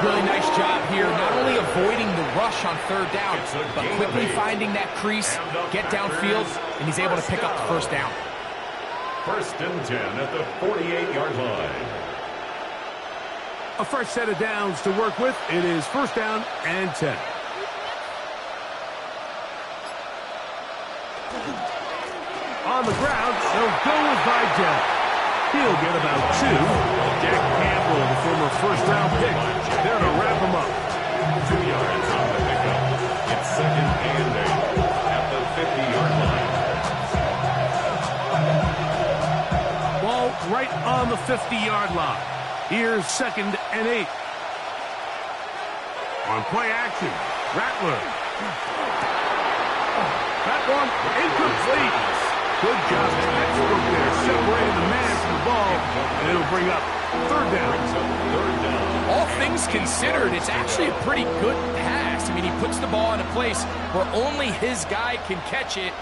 Really nice job here, not only avoiding the rush on third down, but quickly finding that crease, get downfield, and he's able to pick up the first down. 1st and 10 at the 48-yard line. A fresh set of downs to work with. It is 1st down and 10. On the ground, they'll go with Vidal. He'll get about 2. Jack Campbell, the former first-round pick, there to wrap him up. 2 yards on the pickup. It's 2nd and 8 at the 50-yard line. Ball right on the 50-yard line. Here's 2nd and 8. On play action, Rattler. That one incomplete. Good job, textbook there, separating the man from the ball, and it'll bring up 3rd down. All things considered, it's actually a pretty good pass. I mean, he puts the ball in a place where only his guy can catch it,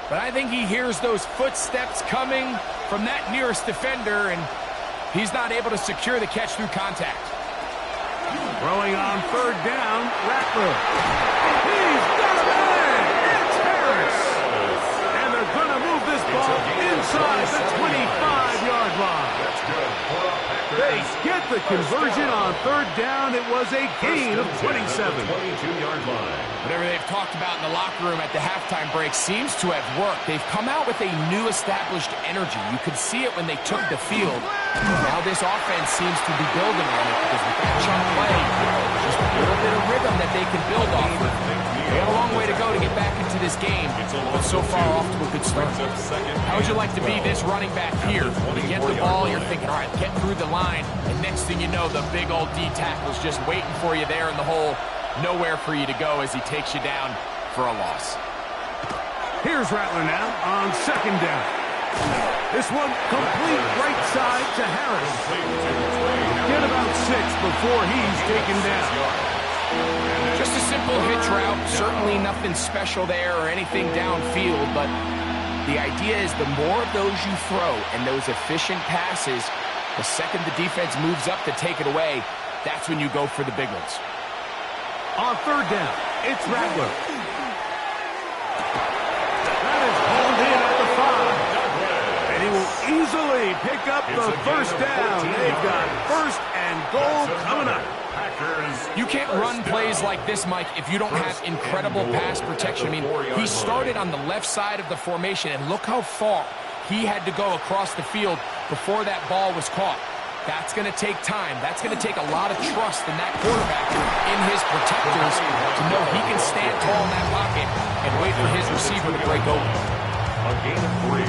but I think he hears those footsteps coming from that nearest defender, and he's not able to secure the catch through contact. Throwing on 3rd down, Rattler. He's got a man! It's Harris! And they're going to move this ball inside the 25-yard line. They get the conversion on 3rd down. It was a gain of 27. 22-yard line. Whatever they've talked about in the locker room at the halftime break seems to have worked. They've come out with a new established energy. You could see it when they took the field. Now this offense seems to be building on it because with that chunk play, just a little bit of rhythm that they can build off of. They got a long way to go to get back into this game, but so far off to a good start. How would you like to be this running back here? You get the ball, you're thinking, all right, get through the line, and next thing you know, the big old D tackle's just waiting for you there in the hole. Nowhere for you to go as he takes you down for a loss. Here's Rattler now on 2nd down. This one complete right side to Harris. Get about 6 before he's taken down. Just a simple hitch route. Certainly nothing special there or anything downfield, but the idea is the more of those you throw and those efficient passes, the second the defense moves up to take it away, that's when you go for the big ones. On 3rd down, it's Rattler. That is hauled in at the 5. And he will easily pick up the 1st down. They've got 1st and goal coming up. You can't run plays like this, Mike, if you don't have incredible pass protection. I mean, he started on the left side of the formation, and look how far he had to go across the field before that ball was caught. That's going to take time. That's going to take a lot of trust in that quarterback in his protectors to know he can stand tall in that pocket and wait for his receiver to break open. A gain of 3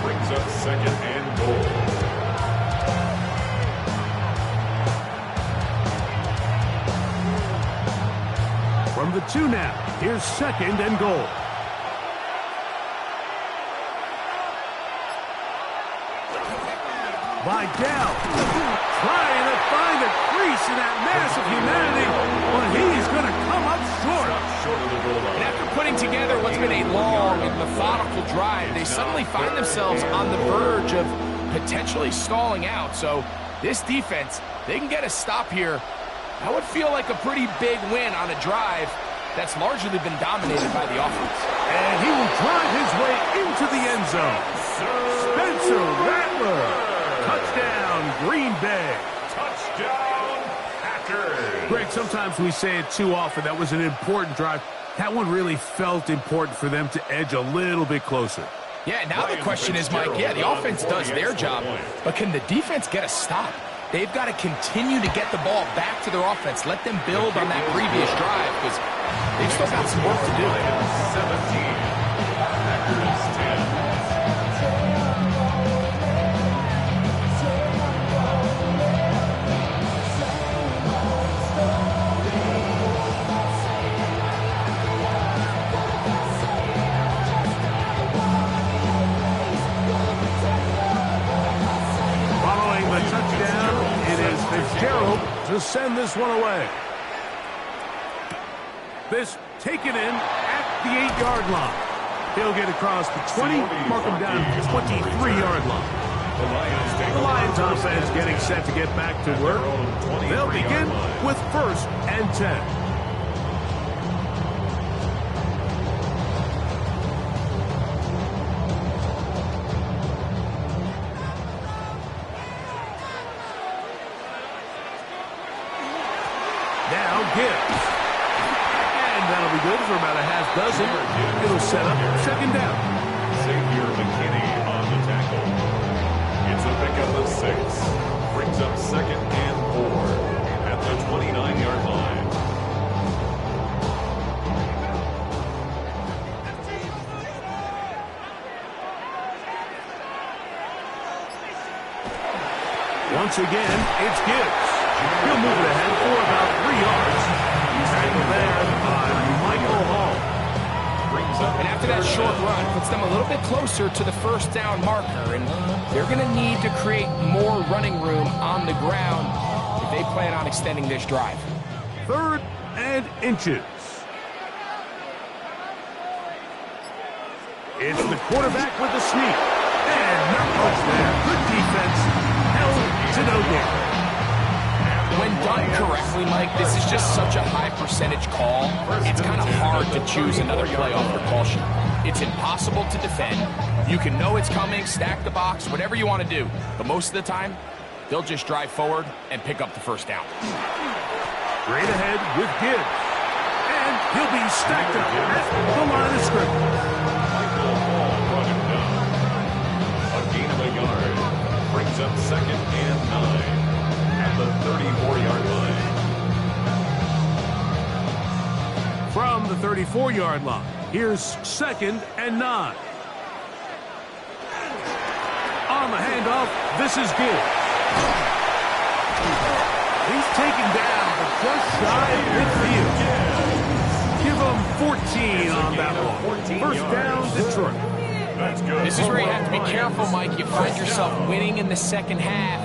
brings up 2nd and goal. From the 2 now, here's 2nd and goal. Vidal trying to find a crease in that mass of humanity, but he's going to come up short. And after putting together what's been a long and methodical drive, they suddenly find themselves on the verge of potentially stalling out. So this defense, they can get a stop here. That would feel like a pretty big win on a drive that's largely been dominated by the offense. And he will drive his way into the end zone. Spencer Rattler. Touchdown, Green Bay. Touchdown, Packers. Greg, sometimes we say it too often. That was an important drive. That one really felt important for them to edge a little bit closer. Yeah, now the question is, Mike, the offense does their job, but can the defense get a stop? They've got to continue to get the ball back to their offense. Let them build on that previous drive because they've still got some work to do. 17, Packers 10. Fitzgerald to send this one away. This taken in at the 8-yard line. He'll get across the 20, mark him down at the 23-yard line. The Lions offense getting set to get back to work. They'll begin with 1st and 10. Now Gibbs. And that'll be good for about a half dozen. It'll set up 2nd down. Xavier McKinney on the tackle. It's a pickup of 6. Brings up 2nd and 4 at the 29-yard line. Once again, it's Gibbs. He'll move it ahead for about 3 yards. Tackled there by Michael Hall. And after that short run, puts them a little bit closer to the 1st down marker. And they're going to need to create more running room on the ground if they plan on extending this drive. 3rd and inches. It's the quarterback with the sneak. And not much there. Good defense. Held to no gain. When done correctly, Mike, this is just such a high percentage call. It's kind of hard to choose another play off your call sheet. It's impossible to defend. You can know it's coming, stack the box, whatever you want to do. But most of the time, they'll just drive forward and pick up the 1st down. Straight ahead with Gibbs. And he'll be stacked up at the line of scrimmage. Michael Hall brought him down. A gain of a yard. Brings up 2nd and 9. The 34-yard line. From the 34-yard line, here's 2nd and 9. On the handoff, this is Gibbs. He's taken down, but just shy of midfield. Give him 14 on that one. 1st down, Detroit. This is where you have to be careful, Mike. You find yourself winning in the 2nd half.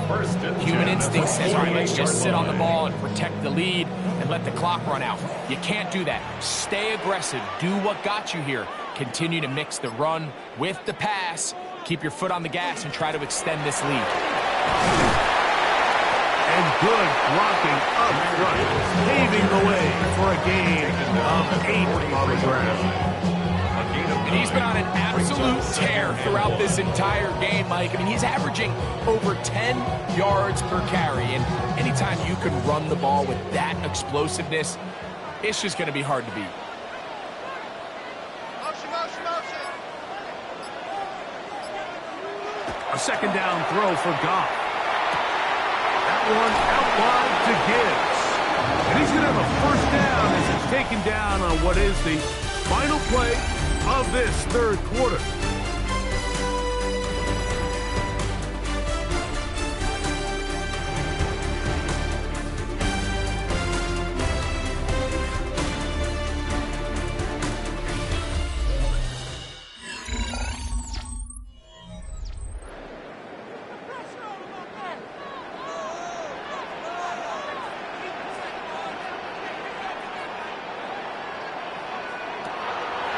Human instinct says, all right, let's just sit on the ball and protect the lead and let the clock run out. You can't do that. Stay aggressive. Do what got you here. Continue to mix the run with the pass. Keep your foot on the gas and try to extend this lead. And good blocking up front, paving the way for a gain of 8 on the ground. And he's been on an absolute tear throughout this entire game, Mike. I mean, he's averaging over 10 yards per carry. And anytime you can run the ball with that explosiveness, it's just going to be hard to beat. A 2nd down throw for Goff. That one out wide to Gibbs. And he's going to have a 1st down as it's taken down on what is the final play of this 3rd quarter.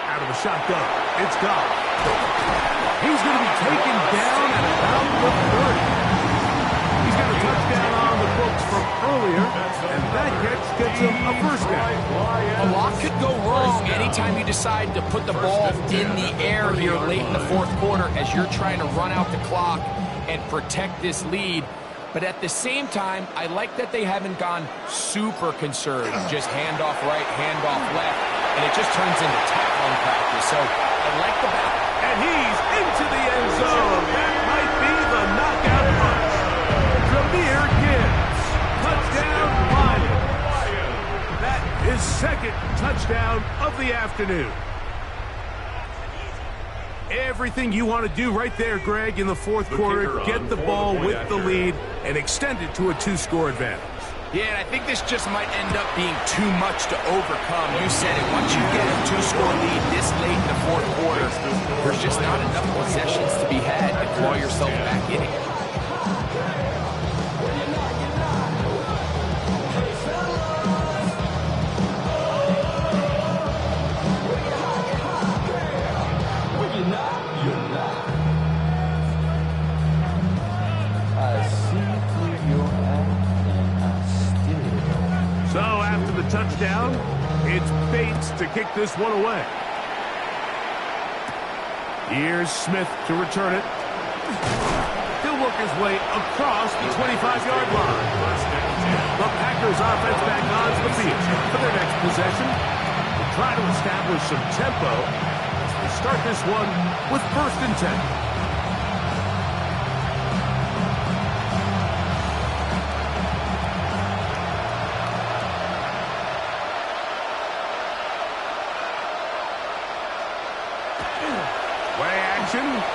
Out of the shotgun, it's Goff. He's going to be taken down at about the 30. He's got a touchdown on the books from earlier, and that catch gets him a 1st down. A lot could go wrong anytime you decide to put the ball in the air here late in the 4th quarter as you're trying to run out the clock and protect this lead. But at the same time, I like that they haven't gone super conservative. Just handoff right, handoff left, and it just turns into tackling practice. So I like the back. And he's into the end zone. That might be the knockout punch. Jahmyr Gibbs. Touchdown, Lions. That is 2nd touchdown of the afternoon. Everything you want to do right there, Greg, in the 4th quarter. Get the ball with the lead and extend it to a 2-score advantage. Yeah, and I think this just might end up being too much to overcome. You said it. Once you get a 2-score lead this late in the 4th quarter, there's just not enough possessions to be had to claw yourself back in it. down. It's Bates to kick this one away. Here's Smith to return it. He'll work his way across the 25-yard line. The Packers offense back onto the field for their next possession. They'll try to establish some tempo as they start this one with 1st and 10.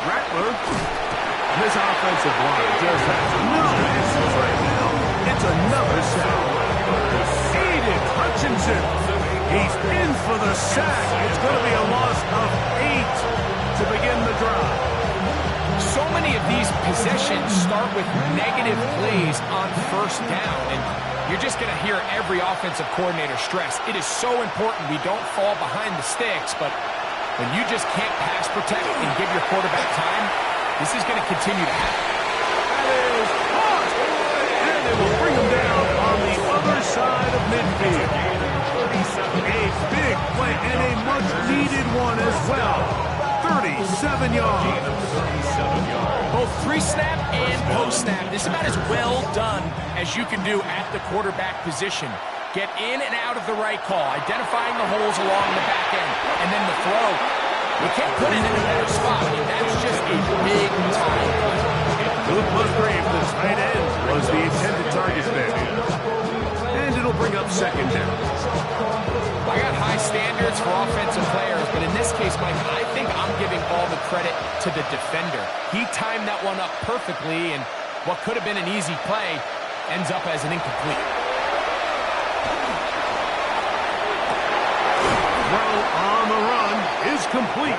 Rattler. This offensive line just has no answers right now. It's another sack. Aiden Hutchinson. He's in for the sack. It's going to be a loss of 8 to begin the drive. So many of these possessions start with negative plays on 1st down, and you're just going to hear every offensive coordinator stress. It is so important we don't fall behind the sticks, but when you just can't pass protect and give your quarterback time, this is going to continue to happen. That is caught. And they will bring him down on the other side of midfield. A big play and a much-needed one as well. 37 yards. Both pre-snap and post-snap. This is about as well done as you can do at the quarterback position. Get in and out of the right call, identifying the holes along the back end, and then the throw. You can't put it in a better spot. I mean, that's just a big-time play. Luke Musgrave, the tight end, was the intended target there. And it'll bring up 2nd down. I got high standards for offensive players, but in this case, Mike, I think I'm giving all the credit to the defender. He timed that one up perfectly, and what could have been an easy play ends up as an incomplete. On the run is complete.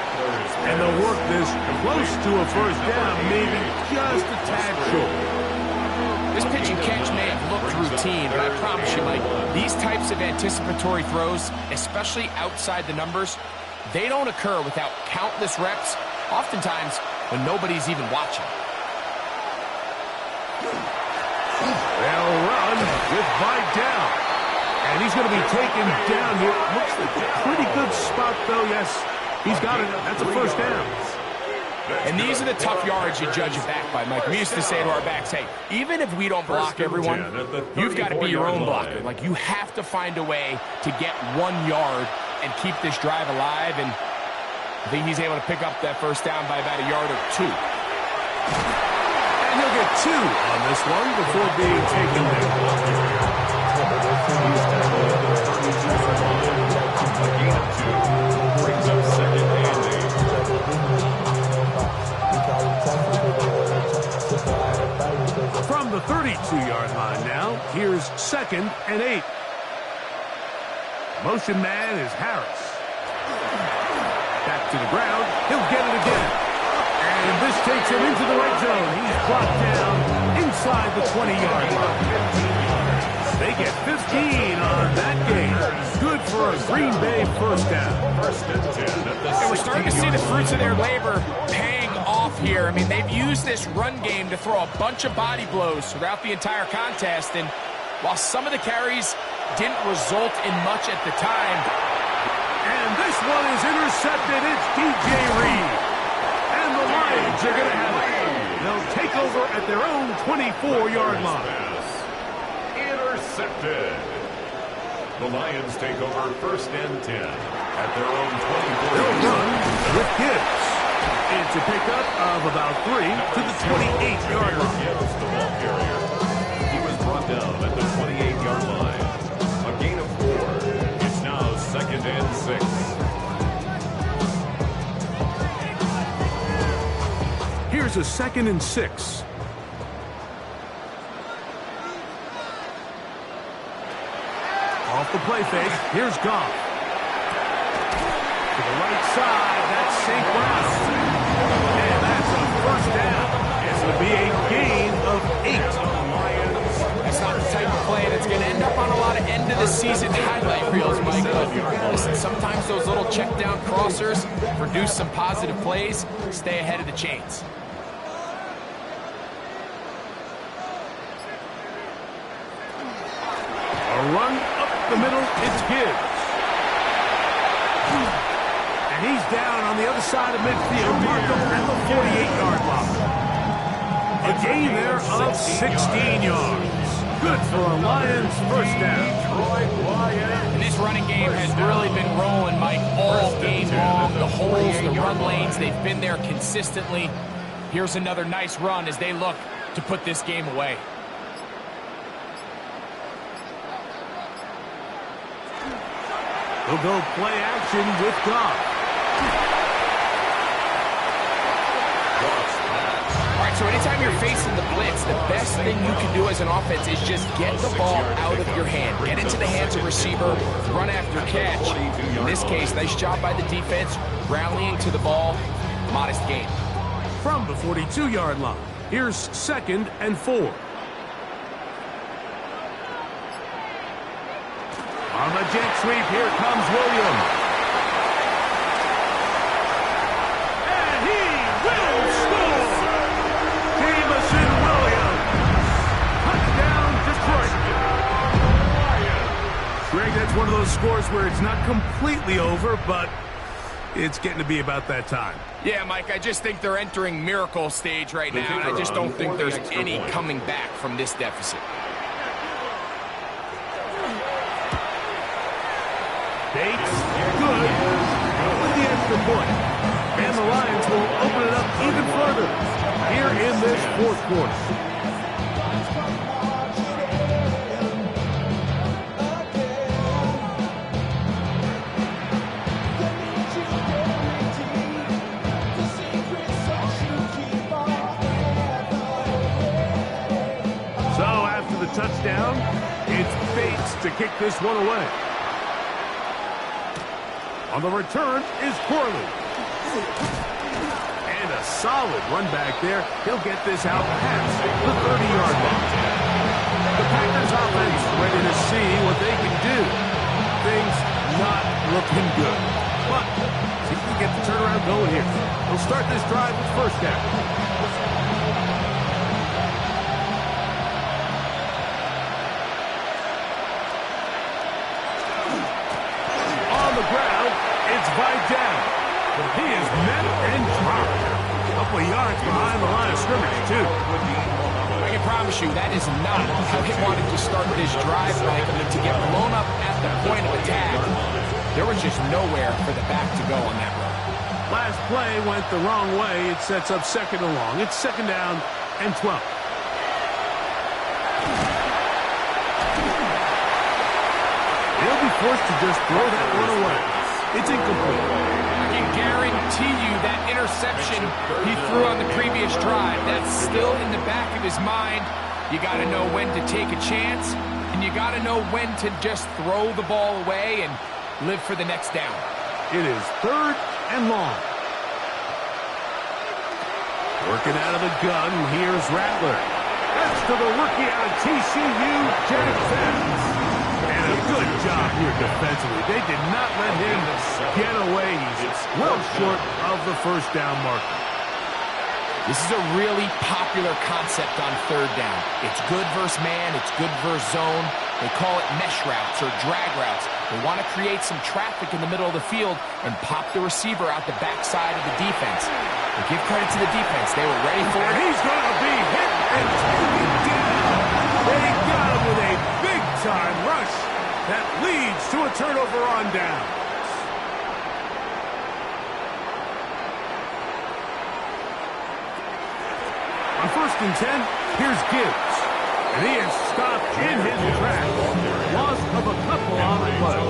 And they'll work this close to a 1st down, maybe just a tad short. This pitch and catch may have looked routine, but I promise you, Mike, these types of anticipatory throws, especially outside the numbers, they don't occur without countless reps, oftentimes when nobody's even watching. They'll run with Vidal. And he's going to be taken down here. Looks like a pretty good spot, though. Yes, he's got it. That's a 1st down. And these are the tough yards you judge it back by, Mike. We used to say to our backs, hey, even if we don't block everyone, you've got to be your own blocker. Like, you have to find a way to get 1 yard and keep this drive alive. And I think he's able to pick up that 1st down by about a yard or 2. And he'll get 2 on this one before being taken down. Brings up 2nd and 8. From the 32-yard line now, here's 2nd and 8. Motion man is Harris. Back to the ground. He'll get it again. And this takes him into the red zone. He's brought down inside the 20-yard line. They get 15 on that game. Good for a Green Bay 1st down. 1st and 10 at the And we're starting to see the fruits of their labor paying off here. I mean, they've used this run game to throw a bunch of body blows throughout the entire contest. And while some of the carries didn't result in much at the time. And this one is intercepted. It's DJ Reed. And the Lions are going to have it. They'll take over at their own 24-yard line. Intercepted. The Lions take over 1st and 10 at their own 24. They'll run with Gibbs. It's a pickup of about 3 to the 28-yard line. Gibbs, the ball carrier. He was brought down at the 28-yard line. A gain of 4. It's now 2nd and 6. Here's a 2nd and 6. Off the play fake, here's Goff. To the right side, that's St. Brown. And that's a 1st down. It's going to be a gain of 8. That's not the type of play that's going to end up on a lot of end-of-the-season highlight reels, Mike. But listen, sometimes those little check-down crossers produce some positive plays. Stay ahead of the chains. A run up the middle, it's Gibbs. And he's down on the other side of midfield, marked up at the 48-yard line. A gain there of 16 yards. Good for a Lions first down. And this running game has really been rolling, Mike, all game long. The holes, the run lanes, they've been there consistently. Here's another nice run as they look to put this game away. They'll go play action with Goff. All right, so anytime you're facing the blitz, the best thing you can do as an offense is just get the ball out of your hand. Get into the hands of receiver, run after catch. In this case, nice job by the defense, rallying to the ball, modest gain. From the 42-yard line, here's 2nd and 4. On the jet sweep, here comes Williams. And he will score! Jameson Williams. Touchdown, Detroit. Greg, that's one of those scores where it's not completely over, but it's getting to be about that time. Yeah, Mike, I just think they're entering miracle stage right now, and I just don't think there's any coming back from this deficit. Bates, good, with the extra point. And the Lions will open it up even further here in this 4th quarter. So after the touchdown, it's Bates to kick this one away. On the return is Corley. And a solid run back there. He'll get this out past the 30-yard line. The Packers offense ready to see what they can do. Things not looking good. But see if we get the turnaround going here. We'll start this drive with first down. On the ground, it's Vidal. He is met and dropped. A couple of yards behind the line of scrimmage, too. I can promise you that is not how he wanted to start this drive, Mike. I mean, to get blown up at the point of attack, there was just nowhere for the back to go on that run. Last play went the wrong way. It sets up 2nd and long. It's 2nd down and 12. He'll be forced to just throw that one away. It's incomplete. I can guarantee you that interception he threw on the previous drive, that's still in the back of his mind. You got to know when to take a chance, and you got to know when to just throw the ball away and live for the next down. It is 3rd and long. Working out of the gun, here's Rattler. That's to the rookie out of TCU, J13. And a good job here defensively. They did not let him get away. He's well short of the first down marker. This is a really popular concept on 3rd down. It's good versus man. It's good versus zone. They call it mesh routes or drag routes. They want to create some traffic in the middle of the field and pop the receiver out the backside of the defense. But give credit to the defense. They were ready for it. And he's going to be hit and taken down. They got him with a big-time rush that leads to a turnover on down. On 1st and 10, here's Gibbs. And he is stopped in his tracks. Loss of a couple on the play.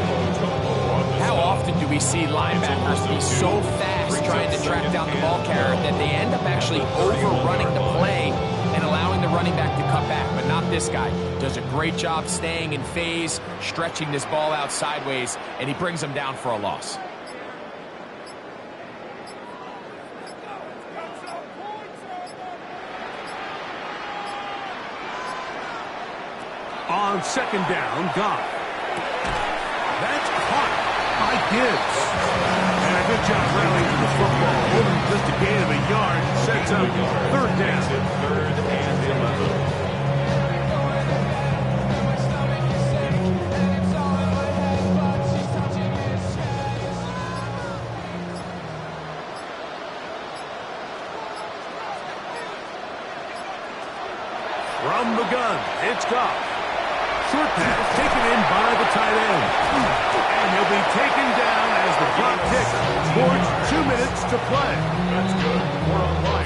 How often do we see linebackers be so fast trying to track down the ball carrier that they end up actually overrunning the play and allowing the running back to cut back? But not this guy. Does a great job staying in phase, stretching this ball out sideways, and he brings them down for a loss. On 2nd down, Goff. That's caught by Gibbs. And a good job rallying to the football. Holding just a gain of a yard. Sets up 3rd down. 3rd and 11. From the gun, it's Goff. Short pass taken in by the tight end. And he'll be taken down as the clock ticks towards 2 minutes to play. That's good.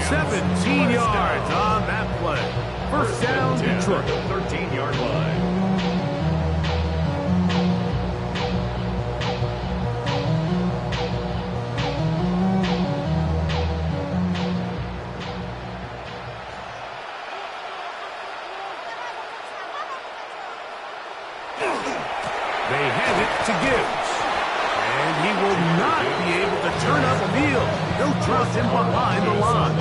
17 yards on that play. First down, Detroit. 13-yard line. They hand it to Gibbs. And he will not be able to turn up field. They'll drop him behind the line.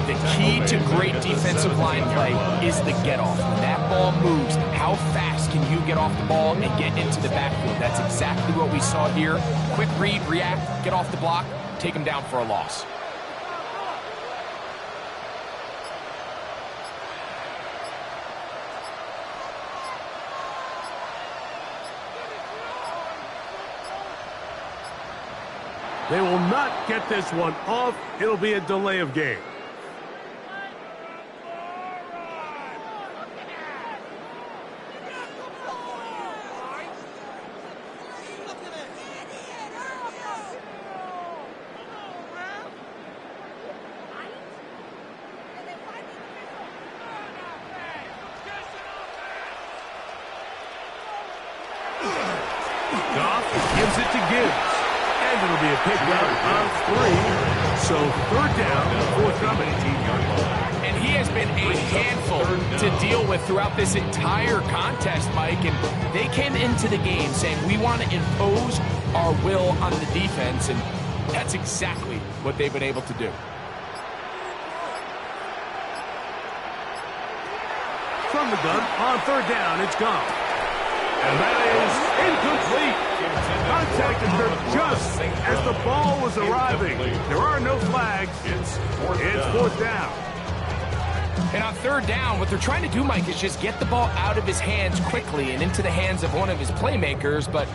The key to great defensive line play is the get-off. When that ball moves, how fast can you get off the ball and get into the backfield? That's exactly what we saw here. Quick read, react, get off the block, take him down for a loss. They will not get this one off. It'll be a delay of game. Goff gives it to Gibbs. And it'll be a pickup of 3. So third down, forthcoming. And he has been a handful to deal with throughout this entire contest, Mike. And they came into the game saying, we want to impose our will on the defense. And that's exactly what they've been able to do. From the gun, on third down, it's gone. And that is incomplete. Contact occurred just as the ball was arriving. There are no flags. It's fourth down. And on third down, what they're trying to do, Mike, is just get the ball out of his hands quickly and into the hands of one of his playmakers, but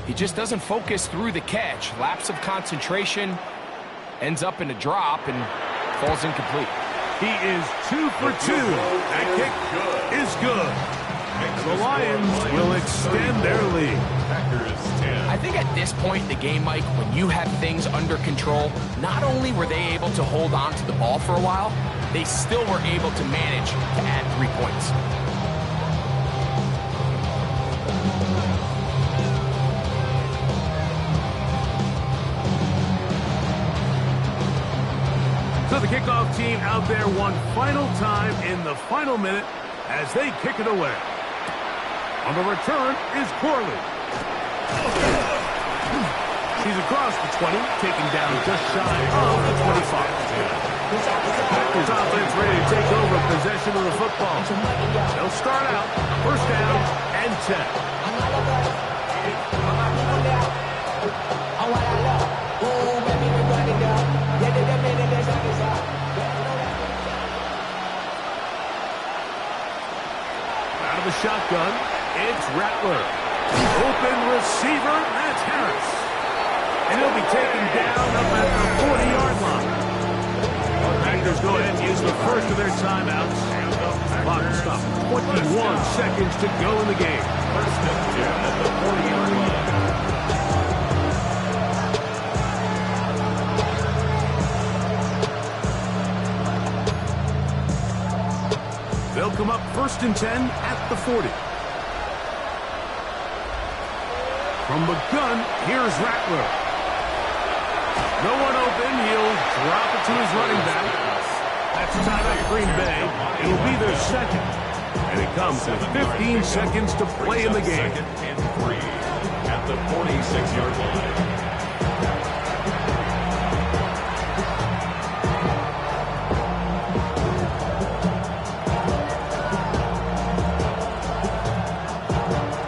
he just doesn't focus through the catch. Lapse of concentration, ends up in a drop, and falls incomplete. He is 2 for 2. That kick is good. The Lions will extend their lead. I think at this point in the game, Mike, when you have things under control, not only were they able to hold on to the ball for a while, they still were able to manage to add 3 points. So the kickoff team out there one final time in the final minute as they kick it away. On the return is Corley. He's across the 20, taken down just shy of the 25. Packers offense ready to take over possession of the football. They'll start out first down and 10. Out of the shotgun, it's Rattler. Open receiver, that's Harris. And he'll be taken down up at the 40-yard line. The Packers go ahead and use the first of their timeouts. Clock stopped. 21 seconds to go in the game. First and 10 at the 40-yard line. They'll come up first and 10 at the 40. From the gun, here's Rattler. No one open. He'll drop it to his running back. That's a timeout, Green Bay. It'll be their second. And it comes with 15 seconds to play in the game. Second and 3 at the 46-yard line.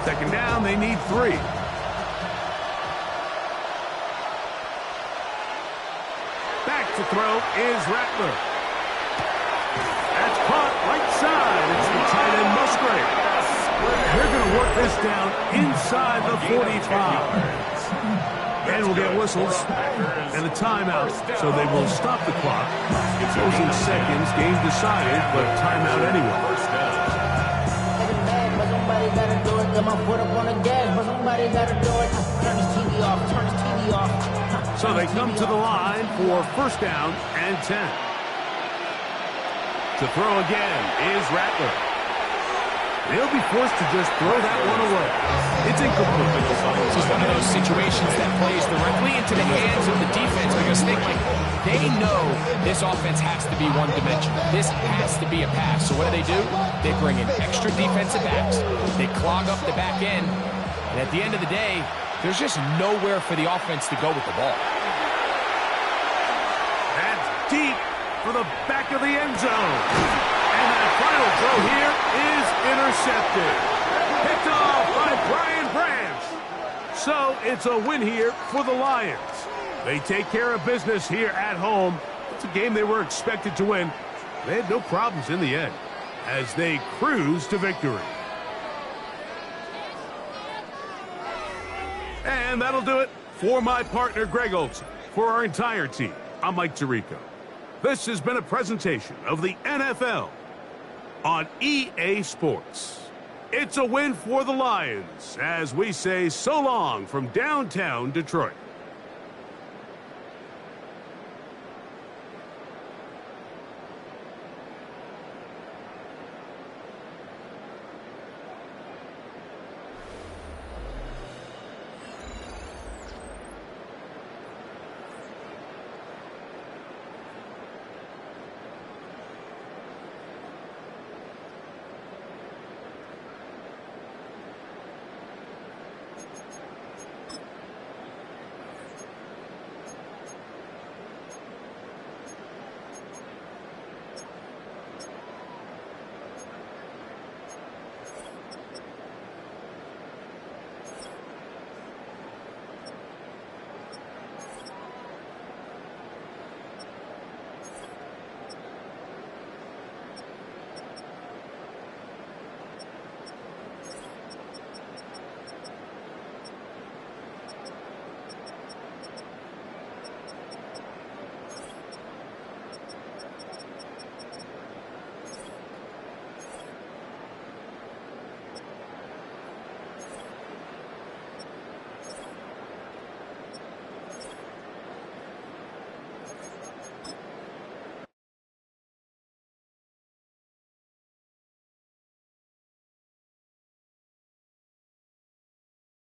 Second down, they need 3. Back to throw is Rattler. That's caught right side. It's the tight end Musgrave. They're going to work this down inside the 45. And we'll get whistles and a timeout, so they will stop the clock. Closing seconds, game decided, but timeout anyway. First down. Somebody gotta do it. Get my foot up on the gas, but somebody gotta do it. Turn his TV off. Turn his TV off. So they come to the line for first down and 10. To throw again is Rattler. They'll be forced to just throw that one away. It's incomplete. This is one of those situations that plays directly into the hands of the defense because they know this offense has to be one-dimensional. This has to be a pass. So what do? They bring in extra defensive backs. They clog up the back end. And at the end of the day, there's just nowhere for the offense to go with the ball. That's deep for the back of the end zone. And that final throw here is intercepted. Picked off by Brian Branch. So it's a win here for the Lions. They take care of business here at home. It's a game they were expected to win. They had no problems in the end as they cruise to victory. And that'll do it for my partner, Greg Olson. For our entire team, I'm Mike Tirico. This has been a presentation of the NFL on EA Sports. It's a win for the Lions as we say so long from downtown Detroit.